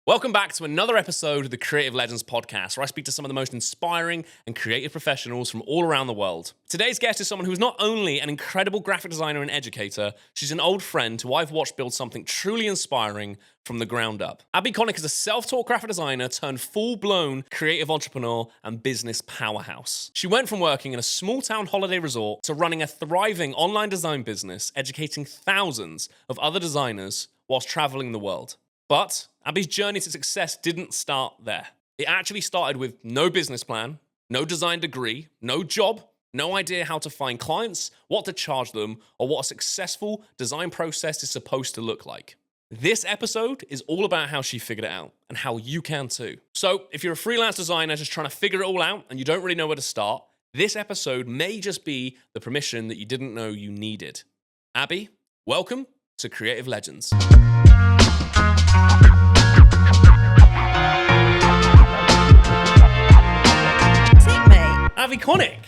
Welcome back to another episode of the Creative Legends podcast, where I speak to some of the most inspiring and creative professionals from all around the world. Today's guest is someone who is not only an incredible graphic designer and educator, she's an old friend who I've watched build something truly inspiring from the ground up. Abi Connick is a self-taught graphic designer turned full-blown creative entrepreneur and business powerhouse. She went from working in a small-town holiday resort to running a thriving online design business, educating thousands of other designers whilst traveling the world. But Abi's journey to success didn't start there. It actually started with no business plan, no design degree, no job, no idea how to find clients, what to charge them, or what a successful design process is supposed to look like. This episode is all about how she figured it out and how you can too. So if you're a freelance designer just trying to figure it all out and you don't really know where to start, this episode may just be the permission that you didn't know you needed. Abi, welcome to Creative Legends. Abi Connick,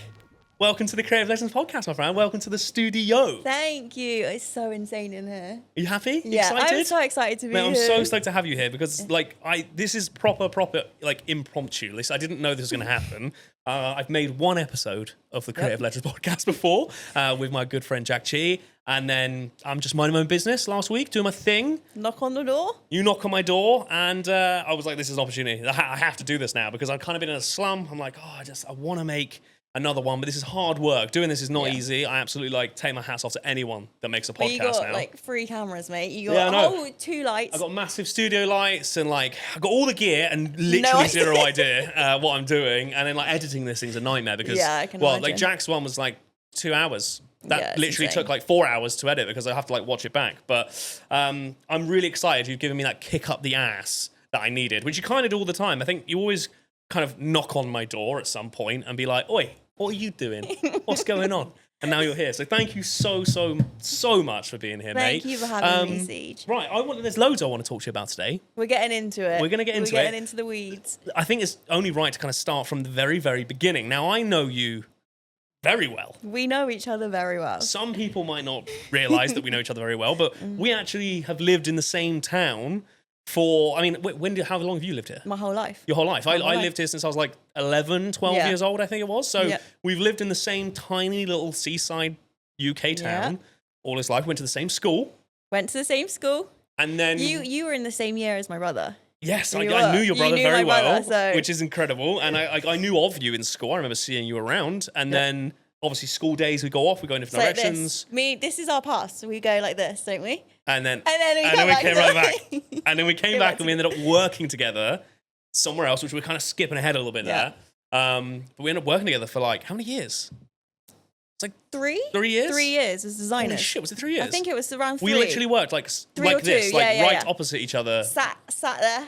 welcome to the Creative Legends podcast, my friend. Welcome to the studio. Thank you. It's so insane in here. Are you happy? Yeah, Excited? I'm so excited to be Man, here. I'm so stoked to have you here because, this is proper, impromptu. I didn't know this was going to happen. I've made one episode of the Creative Legends podcast before with my good friend Jack Chi, and then I'm just minding my own business last week, doing my thing. Knock on the door. You knock on my door, and I was like, this is an opportunity. I have to do this now because I've kind of been in a slump. I'm like, I want to make another one, but this is hard work. Doing this is not easy. I absolutely take my hats off to anyone that makes a podcast but you got now. 3 cameras, mate. You got 2 lights. I got massive studio lights and I got all the gear and literally zero idea what I'm doing. And then editing this thing's a nightmare because I can imagine. Jack's one was 2 hours. That literally insane. took 4 hours to edit because I have to watch it back. But I'm really excited. You've given me that kick up the ass that I needed, which you kind of do all the time. I think you always kind of knock on my door at some point and be like, oi, what are you doing? What's going on? And now you're here. So thank you so much for being here, mate. Thank you for having me, Siege. Right, there's loads I want to talk to you about today. We're getting into it. We're going to get into it. We're getting into the weeds. I think it's only right to kind of start from the very, very beginning. Now, I know you very well. We know each other very well. Some people might not realise that we know each other very well, but we actually have lived in the same town for, how long have you lived here? My whole life. Your whole life. I lived here since I was 11, 12 years old, I think it was. So we've lived in the same tiny little seaside UK town all his life. Went to the same school. Went to the same school. And then... You were in the same year as my brother. Yes, I knew your brother very well, so. Which is incredible. And I knew of you in school. I remember seeing you around. And then... Obviously, school days, we go off, we go in different directions. This is our past. So we go like this, don't we? And then we came right back. And then we came back and we ended up working together somewhere else, which we're kind of skipping ahead a little bit there. But we ended up working together for how many years? It's 3? 3 years? 3 years as designers. Holy shit, was it 3 years? I think it was around 3. We literally worked 3 like or this, 2. opposite each other. Sat there,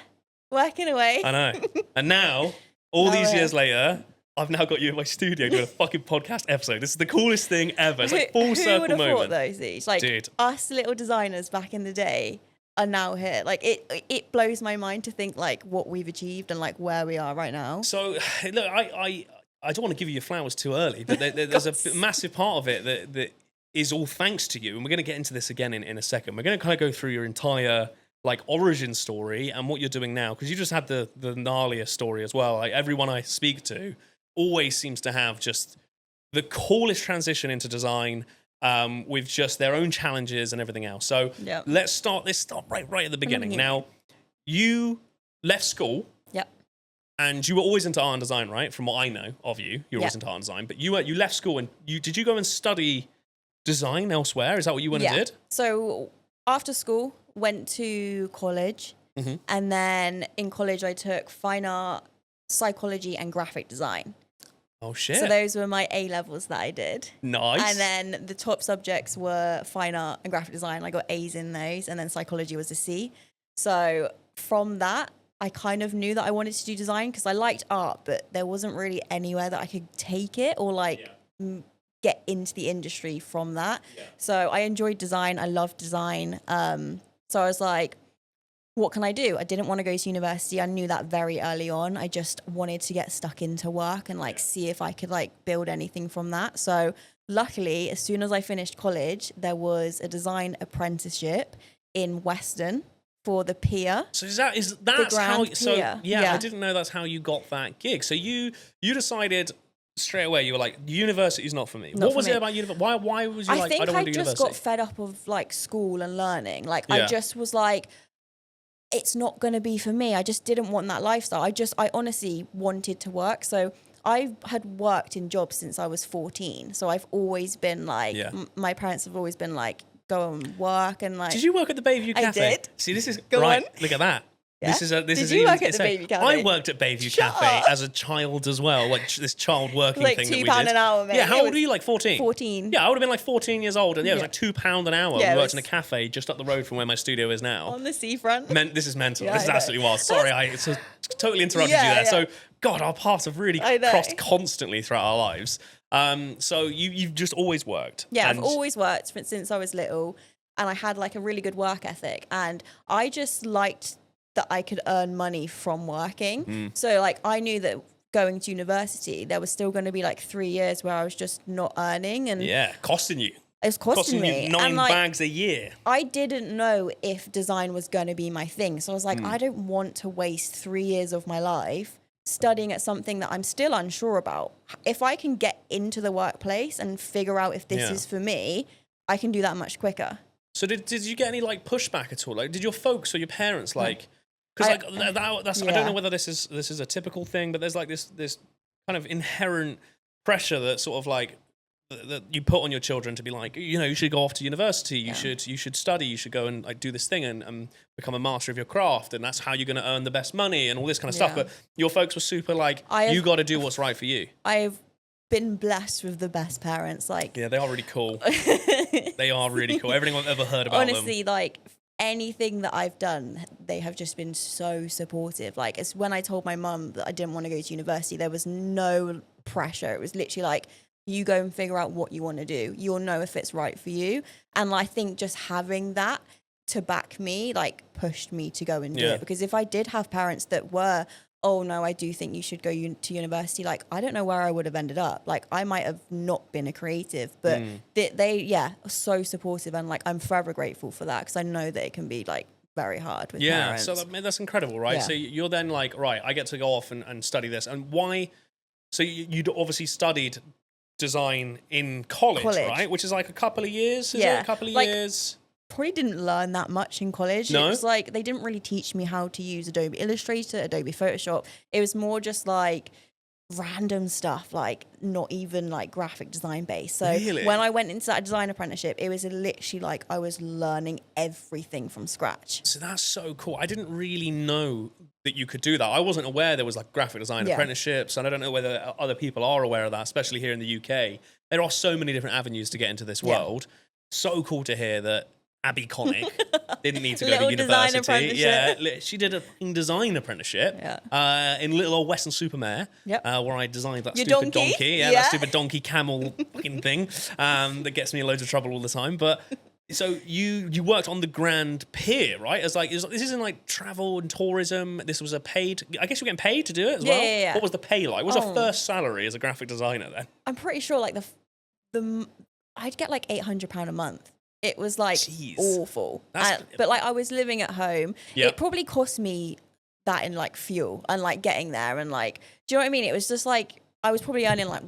working away. I know. And now, all these years later... I've now got you in my studio doing a fucking podcast episode. This is the coolest thing ever. It's full circle moment. Who would have thought those? Dude. Us little designers back in the day are now here. It blows my mind to think what we've achieved and where we are right now. So look, I don't want to give you your flowers too early, but there's a massive part of it that is all thanks to you. And we're going to get into this again in a second. We're going to kind of go through your entire origin story and what you're doing now, because you just had the gnarliest story as well. Everyone I speak to always seems to have just the coolest transition into design with just their own challenges and everything else. So let's start right at the beginning. Now, you left school. Yep. And you were always into art and design, right? From what I know of you, you're always into art and design. But you left school and did you go and study design elsewhere? Is that what you went and did? So after school, went to college. Mm-hmm. And then in college, I took fine art, psychology, and graphic design. Oh, shit. So those were my A-levels that I did. Nice. And then the top subjects were fine art and graphic design. I got A's in those. And then psychology was a C. So from that, I kind of knew that I wanted to do design because I liked art, but there wasn't really anywhere that I could take it or get into the industry from that. Yeah. So I enjoyed design. I loved design. So I was like, what can I do? I didn't want to go to university. I knew that very early on. I just wanted to get stuck into work and see if I could build anything from that. So luckily, as soon as I finished college, there was a design apprenticeship in Weston for the pier. So that's how? Grand So Pier. yeah, I didn't know that's how you got that gig. So you decided straight away. You were like, university is not for me. What was it about university? Why was you like, I don't want to do university? I think I just got fed up of like school and learning. Like Yeah. I just was like, it's not going to be for me. I just didn't want that lifestyle. I honestly wanted to work. So I had worked in jobs since I was 14. So I've always been like, my parents have always been like, go and work and like. Did you work at the Bayview Cafe? I did. See, this is Go right. on. Look at that. Yeah? This is you even, work at the Bayview Cafe? I worked at Bayview Shut Cafe up. as a child as well, like this child working like thing that we £2 did. an hour, mate. Yeah, how old were you? Like 14? 14. Yeah, I would have been like 14 years old, and it was like £2 an hour. Yeah, we worked in a cafe just up the road from where my studio is now. On the seafront. This is mental. Yeah, This is I know. absolutely wild. Sorry, I totally interrupted you Yeah, there. yeah. So, God, our paths have really I know. crossed constantly throughout our lives. So you've just always worked. Yeah, and I've always worked since I was little, and I had like a really good work ethic, and I just liked that I could earn money from working. So like I knew that going to university, there was still going to be like 3 years where I was just not earning, and costing you. it was costing me you 9 and, like, bags a year. I didn't know if design was going to be my thing. So I was like, I don't want to waste 3 years of my life studying at something that I'm still unsure about. If I can get into the workplace and figure out if this is for me, I can do that much quicker. So did you get any like pushback at all? Like, did your folks or your parents like? Because that's I don't know whether this is a typical thing, but there's like this kind of inherent pressure that sort of like that you put on your children to be like, you should go off to university, you should study, you should go and like do this thing and become a master of your craft, and that's how you're going to earn the best money and all this kind of stuff. But your folks were super like, you got to do what's right for you. I've been blessed with the best parents. Like, yeah, they are really cool. They are really cool. Everything I've ever heard about them. Honestly, like anything that I've done, they have just been so supportive. Like, it's when I told my mum that I didn't want to go to university, there was no pressure. It was literally like, you go and figure out what you want to do. You'll know if it's right for you. And I think just having that to back me, like, pushed me to go and do it. Because if I did have parents that were, oh no, I do think you should go to university, like, I don't know where I would have ended up. Like, I might have not been a creative, but they are so supportive, and like, I'm forever grateful for that, because I know that it can be like very hard with parents. So that's incredible, right? Yeah. So you're then like, right, I get to go off and study this. And why? So you'd obviously studied design in college, right? Which is like a couple of years, is it? A couple of years? Probably didn't learn that much in college. No? It was like, they didn't really teach me how to use Adobe Illustrator, Adobe Photoshop. It was more just like random stuff, like not even like graphic design based. So when I went into that design apprenticeship, it was literally like I was learning everything from scratch. So that's so cool. I didn't really know that you could do that. I wasn't aware there was like graphic design apprenticeships, and I don't know whether other people are aware of that, especially here in the UK. There are so many different avenues to get into this world. So cool to hear that Abi Connick didn't need to go to university. Yeah, she did a design apprenticeship in little old Weston-super-Mare, where I designed that stupid donkey. That stupid donkey camel fucking thing that gets me in loads of trouble all the time. But so you worked on the Grand Pier, right? As like, this isn't like travel and tourism. This was a paid. I guess you're getting paid to do it as well. Yeah. What was the pay like? What was your first salary as a graphic designer then? I'm pretty sure like I'd get like £800 a month. It was like awful. But like I was living at home. It probably cost me that in like fuel and like getting there, and like, do you know what I mean? It was just like, I was probably earning like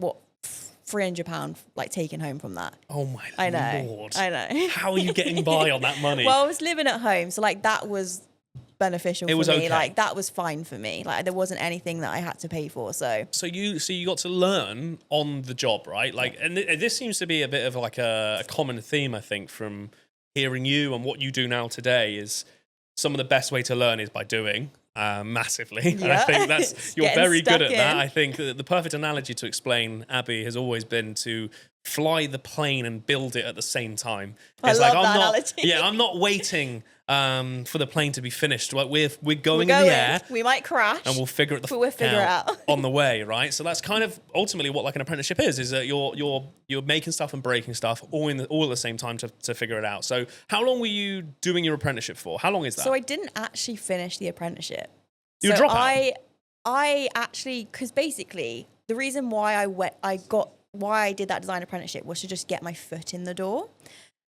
£300 like taking home from that. Oh my Lord. I know. How are you getting by on that money? Well, I was living at home, so like that was beneficial for me. Like that was fine for me. Like there wasn't anything that I had to pay for. So you got to learn on the job, right? Like, and this seems to be a bit of like a common theme, I think, from hearing you and what you do now today. Is some of the best way to learn is by doing. Massively. And I think you're very good at that. I think the perfect analogy to explain Abi has always been to fly the plane and build it at the same time. It's I love that analogy. I'm not waiting for the plane to be finished. Like we're going in the air. We might crash, and we'll figure it out on the way, right? So that's kind of ultimately what like an apprenticeship is that you're making stuff and breaking stuff all at the same time to figure it out. So how long were you doing your apprenticeship for? How long is that? So I didn't actually finish the apprenticeship. You were a dropout? I actually, because basically the reason why I did that design apprenticeship was to just get my foot in the door.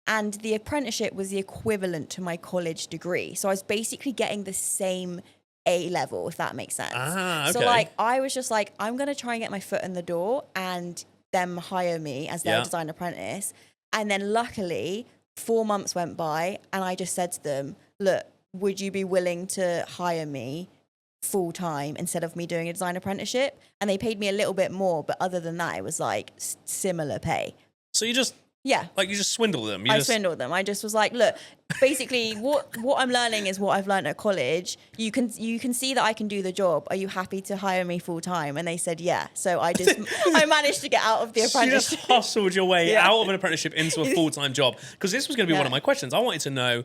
And the apprenticeship was the equivalent to my college degree. So I was basically getting the same A level, if that makes sense. Ah, okay. So like, I was just like, I'm going to try and get my foot in the door and them hire me as their design apprentice. And then luckily 4 months went by and I just said to them, look, would you be willing to hire me full time instead of me doing a design apprenticeship? And they paid me a little bit more, but other than that, it was like similar pay. So you just swindled them. I swindled them. I just was like, look, basically what I'm learning is what I've learned at college. You can see that I can do the job. Are you happy to hire me full time? And they said, yeah. So I managed to get out of the apprenticeship. You just hustled your way out of an apprenticeship into a full-time job. Because this was going to be one of my questions. I wanted to know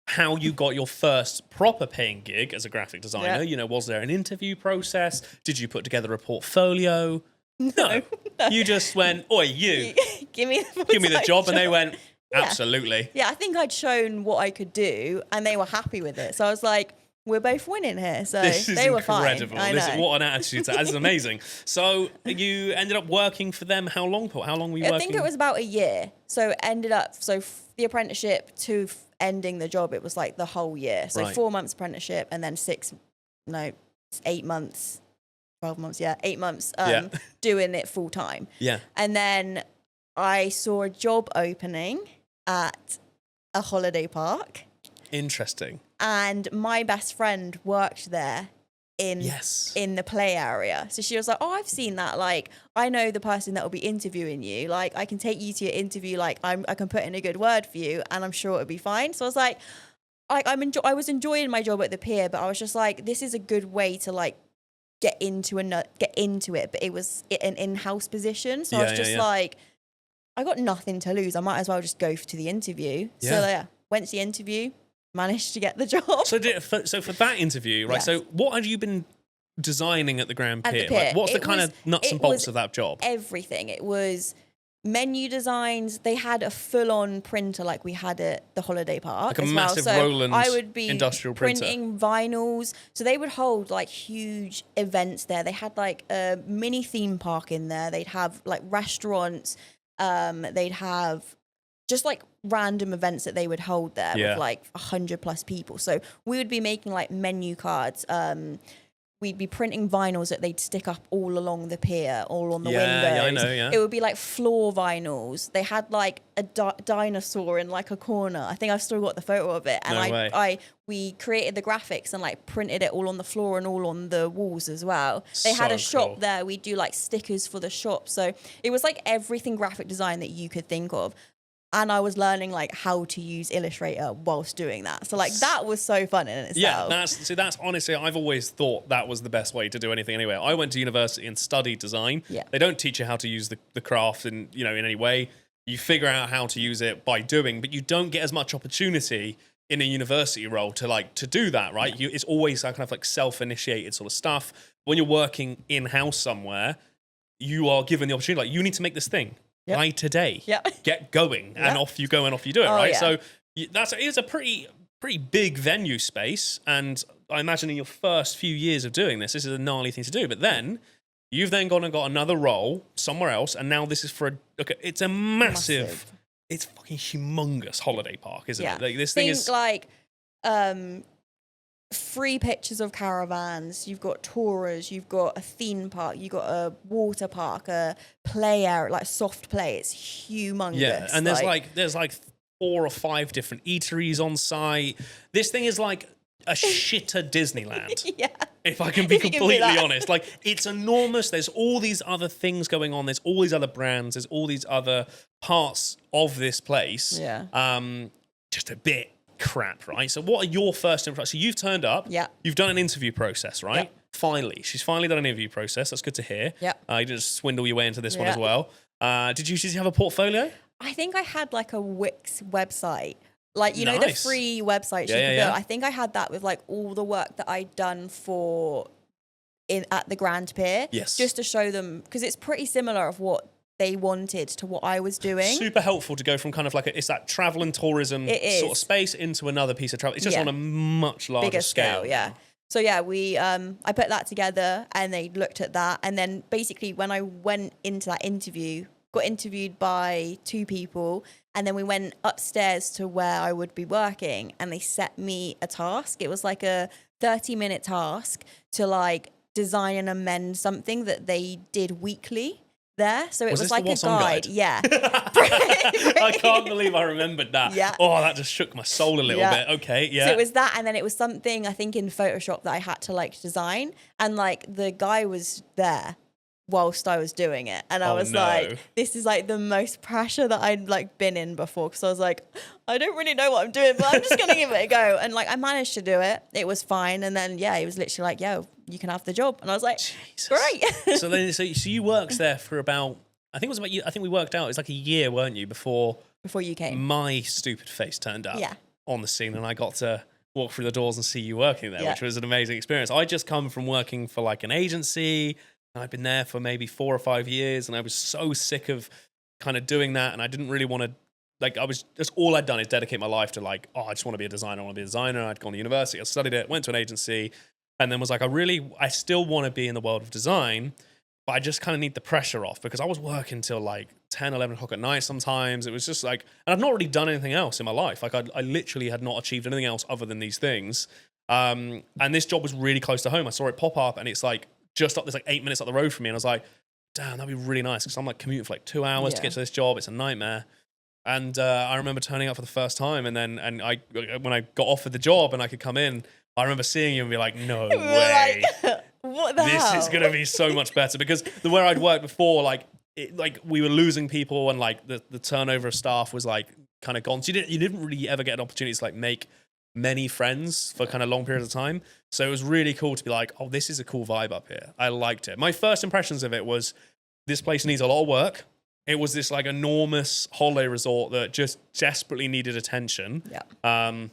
how you got your first proper paying gig as a graphic designer. You know, was there an interview process? Did you put together a portfolio? No. You just went, oi, you. Give me the job. And they went, absolutely. Yeah, I think I'd shown what I could do and they were happy with it. So I was like, we're both winning here. So they were fine. I know. What an attitude. That is amazing. So you ended up working for them how long? How long were you working? I think it was about a year. So the apprenticeship to ending the job, it was like the whole year. So 4 months apprenticeship and then 8 months. 12 months, 8 months doing it full time. Yeah. And then I saw a job opening at a holiday park. Interesting. And my best friend worked there in the play area. So she was like, oh, I've seen that. Like, I know the person that will be interviewing you. Like, I can take you to your interview. Like, I can put in a good word for you and I'm sure it'll be fine. So I was like I was enjoying my job at the pier, but I was just like, this is a good way to like get into it, but it was an in-house position, so I was just like, I got nothing to lose, I might as well just go to the interview. So went to the interview, managed to get the job. So for that interview, right? So what had you been designing at the Grand Pier? Like, what's the kind of nuts and bolts of that job? Everything. It was menu designs. They had a full-on printer like we had at the holiday park, like a massive Roland I would be industrial printer, printing vinyls. So they would hold like huge events there. They had like a mini theme park in there. They'd have like restaurants. They'd have just like random events that they would hold there with like 100+ people. So we would be making like menu cards. We'd be printing vinyls that they'd stick up all along the pier, all on the windows. Yeah, I know, It would be like floor vinyls. They had like a dinosaur in like a corner. I think I've still got the photo of it. And we created the graphics and like printed it all on the floor and all on the walls as well. They had a shop there. We do like stickers for the shop. So it was like everything graphic design that you could think of. And I was learning like how to use Illustrator whilst doing that. So like that was so fun in itself. Yeah, that's honestly, I've always thought that was the best way to do anything anyway. I went to university and studied design. Yeah. They don't teach you how to use the craft in any way. You figure out how to use it by doing, but you don't get as much opportunity in a university role to do that, right? Yeah. It's always kind of like self-initiated sort of stuff. When you're working in-house somewhere, you are given the opportunity, like, you need to make this thing. Yep. By today, get going, and Yep. off you go, and off you do it, right? Yeah. So it's a pretty big venue space, and I imagine in your first few years of doing this is a gnarly thing to do. But then you've then gone and got another role somewhere else, and now this is for it's a massive, it's fucking humongous holiday park, isn't it? Like, this thing is like free pictures of caravans. You've got tourers. You've got a theme park. You've got a water park, a play area, like soft play. It's humongous. Yeah, and there's like 4 or 5 different eateries on site. This thing is like a shitter Disneyland. Yeah. If I can be completely honest. Like, it's enormous. There's all these other things going on. There's all these other brands. There's all these other parts of this place. Yeah. Just a bit crap, right? So what are your first impressions? So you've turned up. Yeah. You've done an interview process, right? Yep. Finally. She's finally done an interview process. That's good to hear. Yeah. You didn't just swindle your way into this one as well. Did you have a portfolio? I think I had like a Wix website. Like, you know, the free websites you can build. I think I had that with like all the work that I'd done at the Grand Pier. Yes. Just to show them, because it's pretty similar of what they wanted to what I was doing. Super helpful to go from kind of like it's that travel and tourism sort of space into another piece of travel. It's just on a much larger bigger scale. Yeah. So yeah, we I put that together and they looked at that, and then basically when I went into that interview, got interviewed by 2 people, and then we went upstairs to where I would be working, and they set me a task. It was like a 30-minute task to like design and amend something that they did weekly there. So it was like a guide. Yeah. I can't believe I remembered that. Yeah. Oh, that just shook my soul a little bit. Okay, yeah. So it was that, and then it was something I think in Photoshop that I had to like design, and like the guy was there whilst I was doing it, and I was like, this is like the most pressure that I'd like been in before, because I was like, I don't really know what I'm doing, but I'm just gonna give it a go. And like I managed to do it. It was fine. And then he was literally like, yo, you can have the job. And I was like, Jesus. Great. So you worked there for about, I think we worked out, it was like a year, weren't you, before you came. My stupid face turned up on the scene, and I got to walk through the doors and see you working there, which was an amazing experience. I just come from working for like an agency. I'd been there for maybe 4 or 5 years, and I was so sick of kind of doing that, and I didn't really want to, like, I was just, all I'd done is dedicate my life to like, I just want to be a designer, I'd gone to university, I studied it, went to an agency, and then was like, I still want to be in the world of design, but I just kind of need the pressure off, because I was working till like 10, 11 o'clock at night sometimes. It was just like, and I've not really done anything else in my life. Like I literally had not achieved anything else other than these things. And this job was really close to home. I saw it pop up, and it's like, just up, there's like 8 minutes up the road from me, and I was like, damn, that'd be really nice, because I'm like commuting for like 2 hours to get to this job. It's a nightmare. And I remember turning up for the first time, and then when I got offered the job and I could come in, I remember seeing you and be like, no way. Like, what the hell? This is going to be so much better, because the where I'd worked before, like we were losing people, and like the turnover of staff was like kind of gone. So you didn't really ever get an opportunity to like make many friends for kind of long periods of time. So it was really cool to be like, oh, this is a cool vibe up here. I liked it. My first impressions of it was, this place needs a lot of work. It was this like enormous holiday resort that just desperately needed attention. Yeah.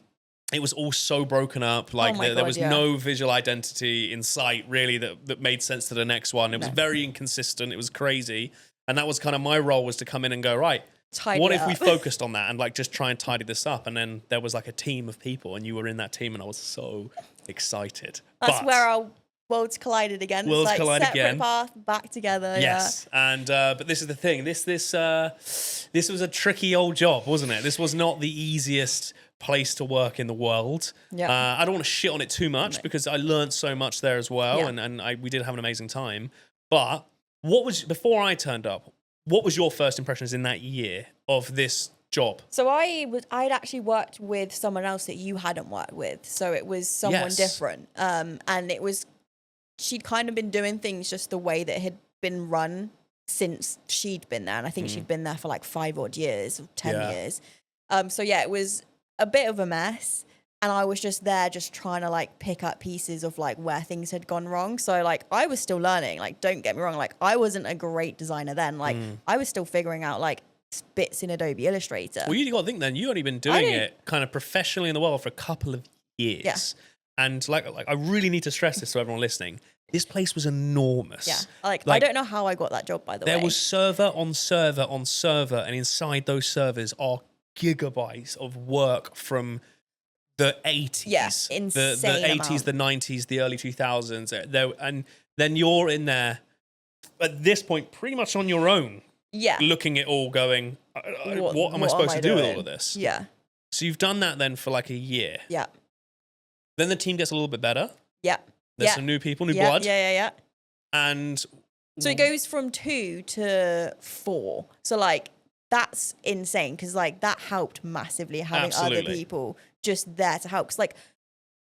It was all so broken up. Like there was no visual identity in sight really that made sense to the next one. It was very inconsistent. It was crazy. And that was kind of my role, was to come in and go, right, what if we focused on that and like just try and tidy this up? And then there was like a team of people, and you were in that team, and I was so excited. That's where our worlds collided again. Worlds it's like collided separate again. path, back together. Yes, and but this is the thing. This was a tricky old job, wasn't it? This was not the easiest place to work in the world. Yeah. I don't want to shit on it too much, because I learned so much there as well, and we did have an amazing time. But before I turned up, what was your first impressions in that year of this job? So I'd actually worked with someone else that you hadn't worked with. So it was someone different. And she'd kind of been doing things just the way that it had been run since she'd been there. And I think she'd been there for like 5 odd years, or 10 years. So it was a bit of a mess. And I was just there just trying to like pick up pieces of like where things had gone wrong. So like I was still learning, like don't get me wrong, like I wasn't a great designer then. Like I was still figuring out like bits in Adobe Illustrator. Well, you got to think then, you only been doing it kind of professionally in the world for a couple of years. Yeah. And like I really need to stress this to everyone listening. This place was enormous. Yeah. Like I don't know how I got that job, by the way. There was server on server on server, and inside those servers are gigabytes of work from the 80s. Yeah, insane the 80s, the 90s, the early 2000s. And then you're in there at this point pretty much on your own. Yeah. Looking at all going, what am I supposed to do with all of this? Yeah. So you've done that then for like a year. Yeah. Then the team gets a little bit better. Yeah. There's some new people, new blood. Yeah. And so it goes from 2 to 4. So like that's insane, because like that helped massively having other people just there to help. Because like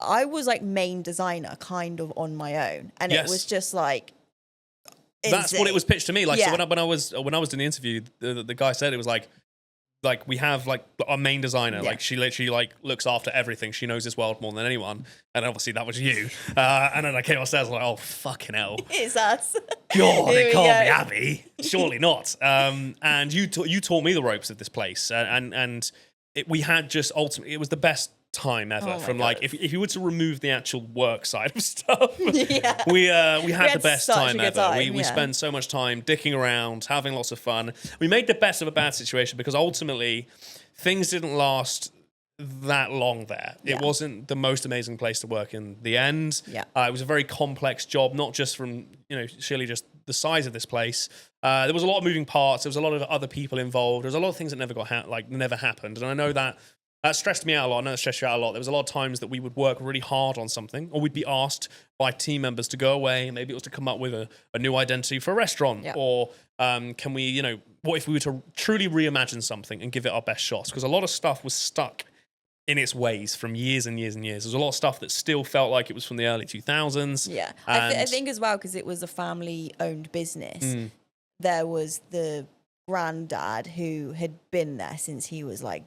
I was like main designer kind of on my own, and it was just like insane. That's what it was pitched to me. Like so when I was doing the interview, the guy said it was like we have like our main designer, like she literally like looks after everything. She knows this world more than anyone, and obviously that was you. And then I came upstairs like, oh fucking hell, it's us. God, it can't be Abby. Surely not. And you taught me the ropes of this place, and we had just ultimately, it was the best time ever. From like, if you were to remove the actual work side of stuff, we had the best time ever. We spent so much time dicking around, having lots of fun. We made the best of a bad situation, because ultimately things didn't last that long there. It wasn't the most amazing place to work in the end. It was a very complex job, not just from, surely just the size of this place. There was a lot of moving parts. There was a lot of other people involved. There was a lot of things that never happened. And I know that stressed me out a lot. I know it stressed you out a lot. There was a lot of times that we would work really hard on something, or we'd be asked by team members to go away. Maybe it was to come up with a new identity for a restaurant, or can we, what if we were to truly reimagine something and give it our best shots? Because a lot of stuff was stuck in its ways from years and years and years. There's a lot of stuff that still felt like it was from the early 2000s. Yeah, I think as well, because it was a family-owned business, there was the granddad who had been there since he was like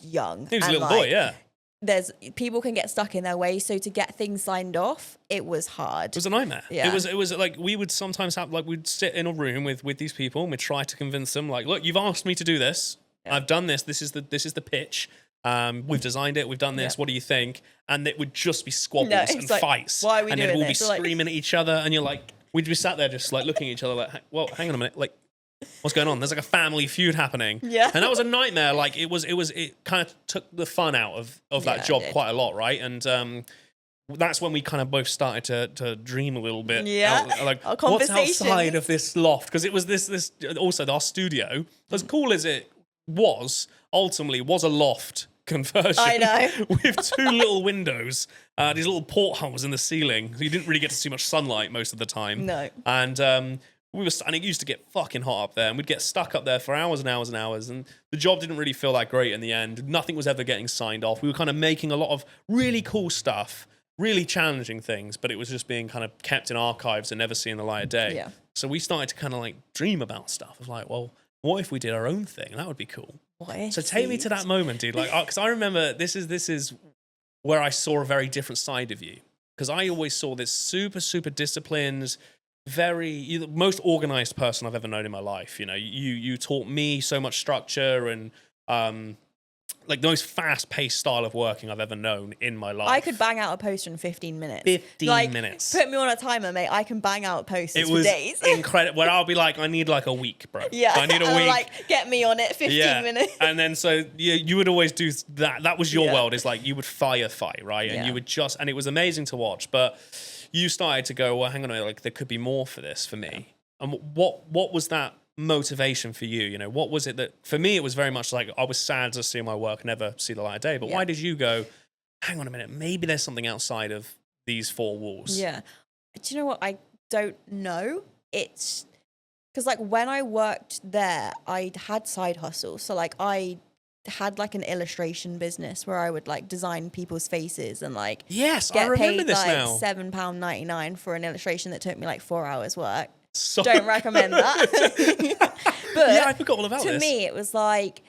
young. He was a little boy, yeah. There's people can get stuck in their ways, so to get things signed off, it was hard. It was a nightmare. Yeah. It was like we would sometimes have we'd sit in a room with these people and we'd try to convince them like, look, you've asked me to do this. Yeah. I've done this. This is the pitch. We've designed it. We've done this. Yeah. What do you think? And it would just be squabbles and fights. Why are we doing this? And then we'll be screaming at each other, and you're like, we'd be sat there just like looking at each other like, well, hang on a minute, like, what's going on? There's like a family feud happening. Yeah. And that was a nightmare. Like it kind of took the fun out of that job quite a lot, right? And that's when we kind of both started to dream a little bit. Yeah. Like what's outside of this loft? Because it was this also our studio, as cool as it was, ultimately was a loft conversion. I know. With two little windows, these little portholes in the ceiling. So you didn't really get to see much sunlight most of the time. No. And and it used to get fucking hot up there, and we'd get stuck up there for hours and hours and hours, and the job didn't really feel that great in the end. Nothing was ever getting signed off. We were kind of making a lot of really cool stuff, really challenging things, but it was just being kind of kept in archives and never seeing the light of day. Yeah. So we started to kind of like dream about stuff. I was like, well, what if we did our own thing? That would be cool. So take me to that moment, dude. Like, because I remember this is where I saw a very different side of you. Because I always saw this super, super disciplined, the most organized person I've ever known in my life. You taught me so much structure and like the most fast-paced style of working I've ever known in my life. I could bang out a poster in 15 minutes. 15 minutes. Put me on a timer, mate. I can bang out posters for days. It was incredible. Where I'll be like, I need like a week, bro. Yeah. I need a week. Like, get me on it, 15 minutes. And then so you would always do that. That was your world. Is like you would fight, right? And you would and it was amazing to watch. But you started to go, well, hang on a minute, like there could be more for this for me. And what was that motivation for you? What was it that, for me, it was very much like I was sad to see my work never see the light of day. But why did you go, hang on a minute, maybe there's something outside of these four walls? Yeah. Do you know what? I don't know. It's because like when I worked there, I had side hustles. So like I had like an illustration business where I would like design people's faces and like get I remember paid this like now. £7.99 for an illustration that took me like 4 hours work. So don't recommend that. But yeah, I forgot all about this. To me, it was like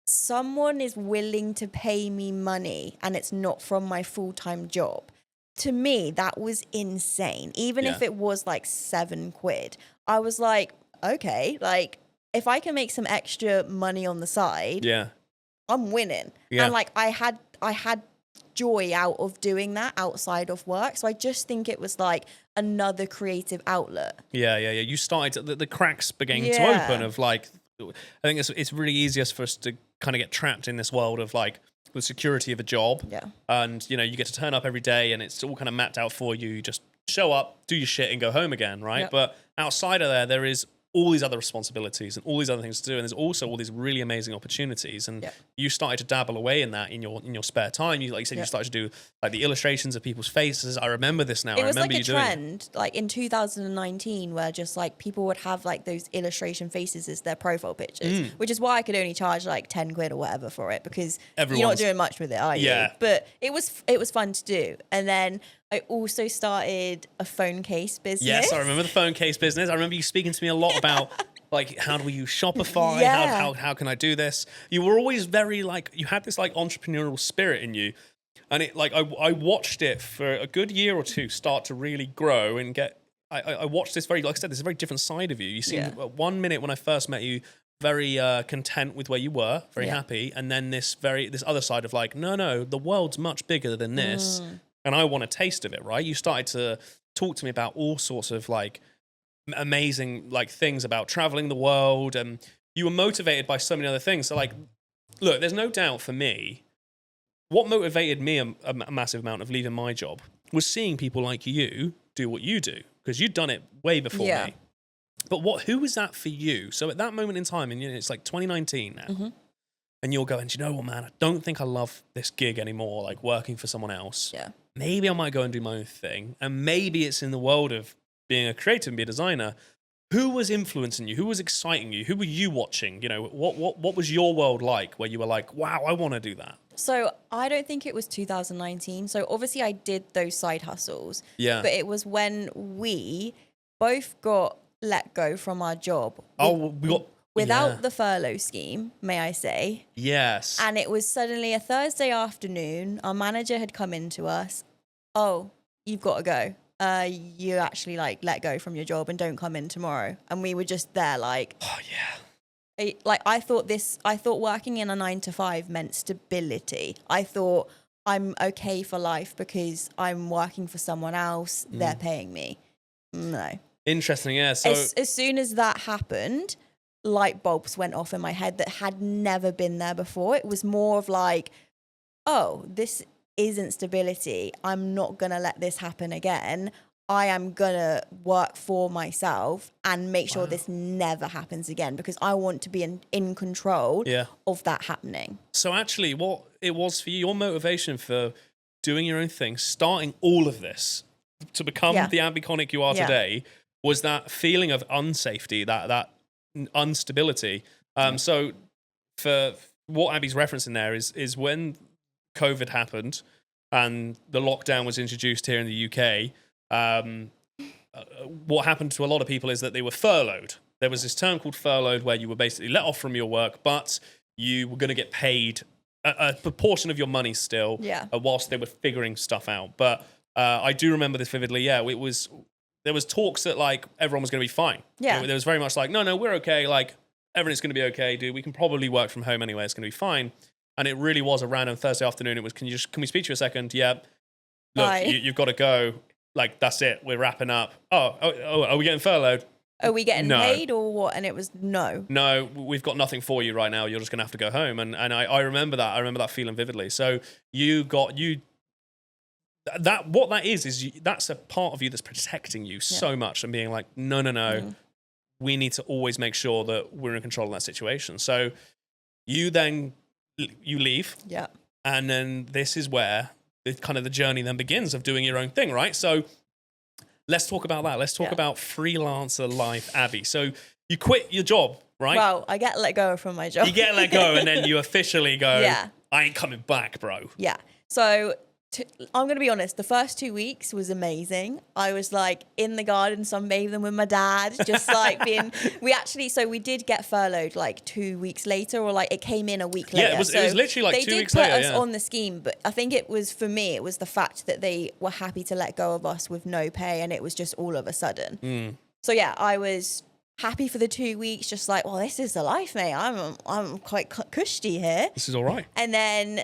someone is willing to pay me money and it's not from my full-time job. To me, that was insane. Even if it was like £7, I was like, okay, like if I can make some extra money on the side, I'm winning. Yeah. And like I had joy out of doing that outside of work. So I just think it was like another creative outlet. Yeah. You started, the cracks began to open of like, I think it's really easiest for us to kind of get trapped in this world of like the security of a job. Yeah. And, you get to turn up every day and it's all kind of mapped out for you. You just show up, do your shit and go home again, right? Yep. But outside of there is all these other responsibilities and all these other things to do, and there's also all these really amazing opportunities. And you started to dabble away in that in your spare time. You, like you said, you started to do like the illustrations of people's faces. I remember this now. It was I remember like a trend, like in 2019, where just like people would have like those illustration faces as their profile pictures, which is why I could only charge like £10 or whatever for it, because you're not doing much with it, are you? Yeah. But it was fun to do. And then I also started a phone case business. Yes, I remember the phone case business. I remember you speaking to me a lot about like, how do we use Shopify? How can I do this? You were always very like, you had this like entrepreneurial spirit in you. And it like, I watched it for a good year or two start to really grow and get, I watched this very, like I said, this is a very different side of you. You seemed 1 minute when I first met you, very content with where you were, very happy. And then this other side of like, no, the world's much bigger than this. And I want a taste of it, right? You started to talk to me about all sorts of like amazing like things about traveling the world, and you were motivated by so many other things. So like, look, there's no doubt for me, what motivated me a massive amount of leaving my job was seeing people like you do what you do, because you'd done it way before me. But who was that for you? So at that moment in time, and it's like 2019 now, and you're going, do you know what, man? I don't think I love this gig anymore, like working for someone else. Yeah. Maybe I might go and do my own thing. And maybe it's in the world of being a creator and be a designer. Who was influencing you? Who was exciting you? Who were you watching? You know, what was your world like where you were like, wow, I want to do that? So I don't think it was 2019. So obviously I did those side hustles. Yeah. But it was when we both got let go from our job. Oh, we got... Without the furlough scheme, may I say. Yes. And it was suddenly a Thursday afternoon. Our manager had come into us. Oh, you've got to go. You actually like let go from your job and don't come in tomorrow. And we were just there like, oh yeah. I thought working in a 9 to 5 meant stability. I thought I'm okay for life because I'm working for someone else. They're paying me. No. Interesting. Yeah. So as soon as that happened, light bulbs went off in my head that had never been there before. It was more of like, oh, this isn't stability. I'm not going to let this happen again. I am going to work for myself and make sure this never happens again because I want to be in control of that happening. So actually what it was for you, your motivation for doing your own thing, starting all of this to become the Abi Connick you are today, was that feeling of unsafety, that instability. So for what Abby's referencing there is when COVID happened and the lockdown was introduced here in the UK, what happened to a lot of people is that they were furloughed. There was this term called furloughed where you were basically let off from your work, but you were going to get paid a proportion of your money still whilst they were figuring stuff out. But I do remember this vividly. Yeah, there was talks that like everyone was going to be fine. Yeah. There was very much like, no, we're okay. Like everything's going to be okay, dude. We can probably work from home anyway. It's going to be fine. And it really was a random Thursday afternoon. It was, can we speak to you a second? Yeah. Look, you've got to go. Like, that's it. We're wrapping up. Oh, are we getting furloughed? Are we getting paid or what? And it was no. No, we've got nothing for you right now. You're just going to have to go home. And I remember that. I remember that feeling vividly. So what that is that's a part of you that's protecting you so much and being like, no. We need to always make sure that we're in control of that situation. So you leave. Yeah. And then this is where the journey then begins of doing your own thing, right? So let's talk about that. Let's talk about freelancer life, Abby. So you quit your job, right? Well, I get let go from my job. You get let go and then you officially go, I ain't coming back, bro. Yeah. So I'm going to be honest, the first 2 weeks was amazing. I was like in the garden sunbathing with my dad, just like we did get furloughed like 2 weeks later, or like it came in a week later. Yeah, it was literally like 2 weeks later. They did put us on the scheme, but I think it was, for me, it was the fact that they were happy to let go of us with no pay, and it was just all of a sudden. So yeah, I was happy for the 2 weeks, just like, well, this is the life, mate. I'm quite cushy here. This is all right. And then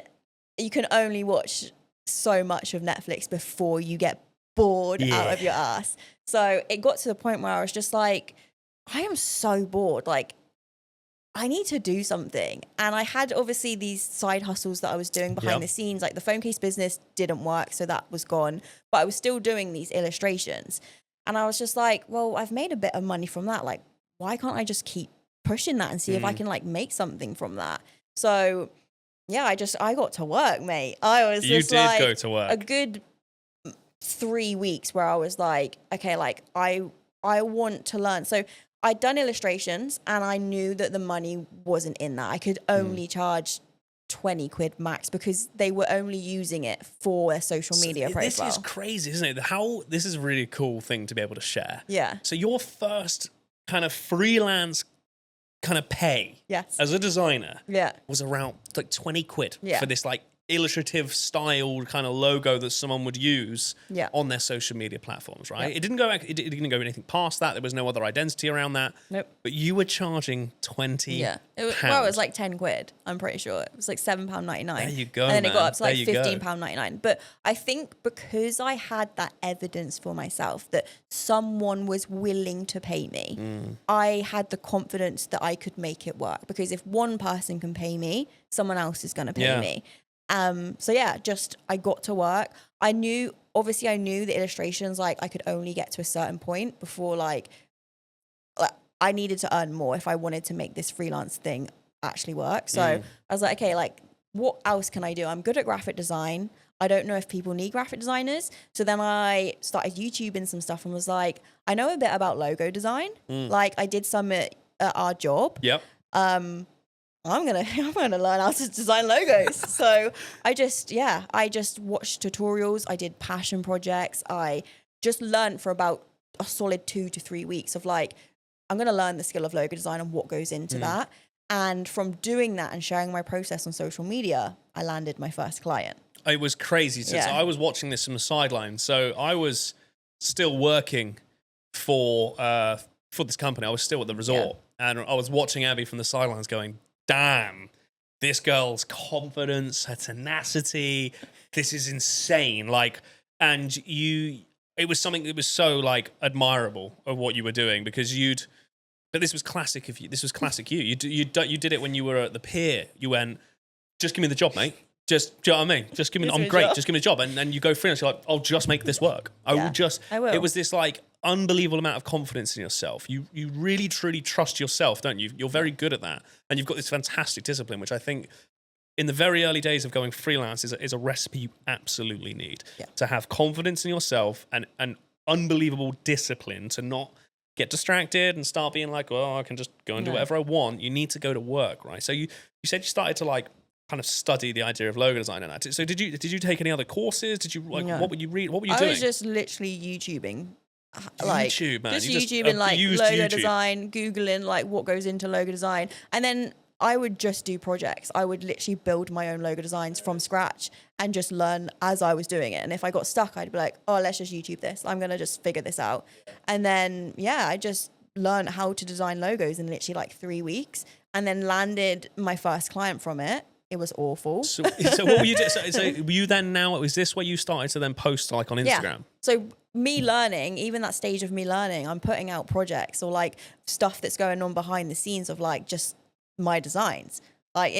you can only watch so much of Netflix before you get bored out of your ass. So it got to the point where I was just like, I am so bored. Like, I need to do something. And I had obviously these side hustles that I was doing behind the scenes. Like the phone case business didn't work, so that was gone. But I was still doing these illustrations. And I was just like, well, I've made a bit of money from that. Like, why can't I just keep pushing that and see if I can like make something from that? So yeah, I got to work, mate. You did go to work. A good 3 weeks where I was like, okay, like I want to learn. So I'd done illustrations and I knew that the money wasn't in that. I could only charge 20 quid max because they were only using it for their social media profile. This is crazy, isn't it? This is a really cool thing to be able to share. Yeah. So your first kind of freelance kind of pay as a designer was around like 20 quid for this like illustrative styled kind of logo that someone would use on their social media platforms, right? It didn't go anything past that. There was no other identity around that. Nope. But you were charging 20 it was like 10 quid, I'm pretty sure. It was like £7.99. There you go, and then it got up to like £15.99. But I think because I had that evidence for myself that someone was willing to pay me, I had the confidence that I could make it work. Because if one person can pay me, someone else is going to pay me. So yeah, I got to work. I knew the illustrations, like I could only get to a certain point before like I needed to earn more if I wanted to make this freelance thing actually work. So I was like, okay, like what else can I do? I'm good at graphic design. I don't know if people need graphic designers. So then I started YouTubing some stuff and was like, I know a bit about logo design. Like I did some at our job. Yep. I'm gonna learn how to design logos. So I just watched tutorials. I did passion projects. I just learned for about a solid 2 to 3 weeks of like, I'm gonna learn the skill of logo design and what goes into that. And from doing that and sharing my process on social media, I landed my first client. It was crazy. So I was watching this from the sidelines. So I was still working for this company. I was still at the resort, and I was watching Abby from the sidelines, going, "Damn, this girl's confidence, her tenacity, this is insane!" Like, and it was something that was so like admirable of what you were doing because But this was classic. This was classic you. You did it when you were at the pier. You went, "Just give me the job, mate. Just, do you know what I mean? Just give me. I'm great. Just give me the job." And then you go freelance. You're like, "I'll just make this work. I will." It was this like unbelievable amount of confidence in yourself. You really truly trust yourself, don't you? You're very good at that, and you've got this fantastic discipline, which I think in the very early days of going freelance is a recipe you absolutely need to have confidence in yourself and an unbelievable discipline to not get distracted and start being like, "Oh, I can just go and do whatever I want." You need to go to work, right? So you said you started to like kind of study the idea of logo design and that. So did you take any other courses? Did you like what would you read? What were you doing? I was just literally YouTubing. Like, YouTube, man. Just YouTubing like logo design, Googling like what goes into logo design. And then I would just do projects. I would literally build my own logo designs from scratch and just learn as I was doing it. And if I got stuck, I'd be like, "Oh, let's just YouTube this. I'm going to just figure this out." And then, I just learned how to design logos in literally like 3 weeks and then landed my first client from it. It was awful. So what were you doing? So were you then was this where you started to then post like on Instagram? Yeah. So me learning, even that stage of me learning, I'm putting out projects or like stuff that's going on behind the scenes of like just my designs. Like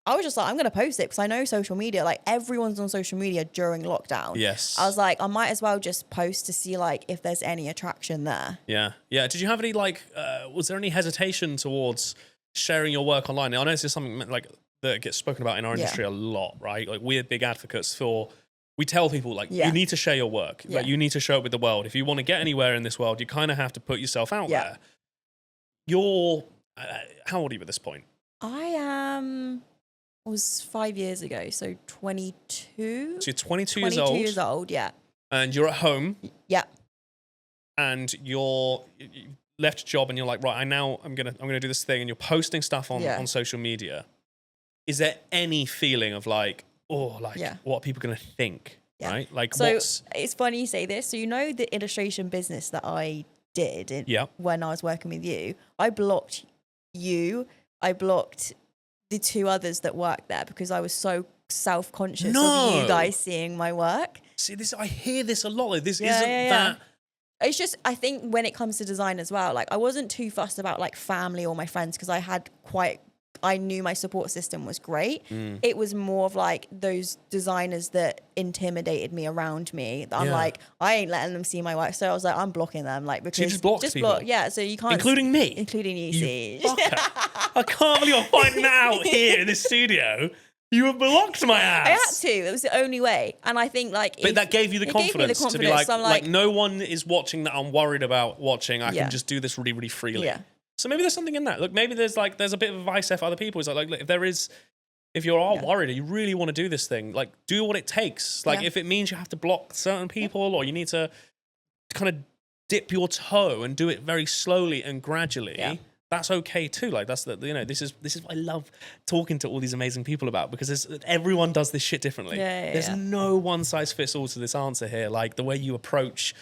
I was just like, I'm going to post it because I know social media, like everyone's on social media during lockdown. Yes. I was like, I might as well just post to see like if there's any attraction there. Yeah. Yeah. Did you have any like, was there any hesitation towards sharing your work online? Now, I know this is something like that gets spoken about in our industry a lot, right? Like we're big advocates we tell people like, you need to share your work. Like you need to show it with the world. If you want to get anywhere in this world, you kind of have to put yourself out there. You're, how old are you at this point? I was 5 years ago, so 22. So you're 22 years old. 22 years old, yeah. And you're at home. Yeah. And you left your job and you're like, right, I'm gonna do this thing, and you're posting stuff on social media. Is there any feeling of like, what are people gonna think? Yeah. Right? Like, so it's funny you say this. So you know the illustration business that I did when I was working with you, I blocked you. I blocked the 2 others that worked there because I was so self-conscious of you guys seeing my work. See, I hear this a lot. Like, this isn't that. It's just, I think when it comes to design as well, like I wasn't too fussed about like family or my friends because I knew my support system was great. It was more of like those designers that intimidated me around me. That I'm like, I ain't letting them see my work. So I was like, I'm blocking them. Like, because so you just blocked people? Yeah, so you can't. Including me? Including you, see. I can't believe I'm finding that out here in the studio. You have blocked my ass. I had to. It was the only way. And I think like... But that gave you the confidence to be like, so like, no one is watching that I'm worried about watching. I can just do this really, really freely. Yeah. So maybe there's something in that. Look, maybe there's a bit of advice there for other people. It's like look, if you are worried and you really want to do this thing, like do what it takes. Like if it means you have to block certain people or you need to kind of dip your toe and do it very slowly and gradually, that's okay too. Like this is what I love talking to all these amazing people about, because everyone does this shit differently. There's no one size fits all to this answer here. Like the way you approach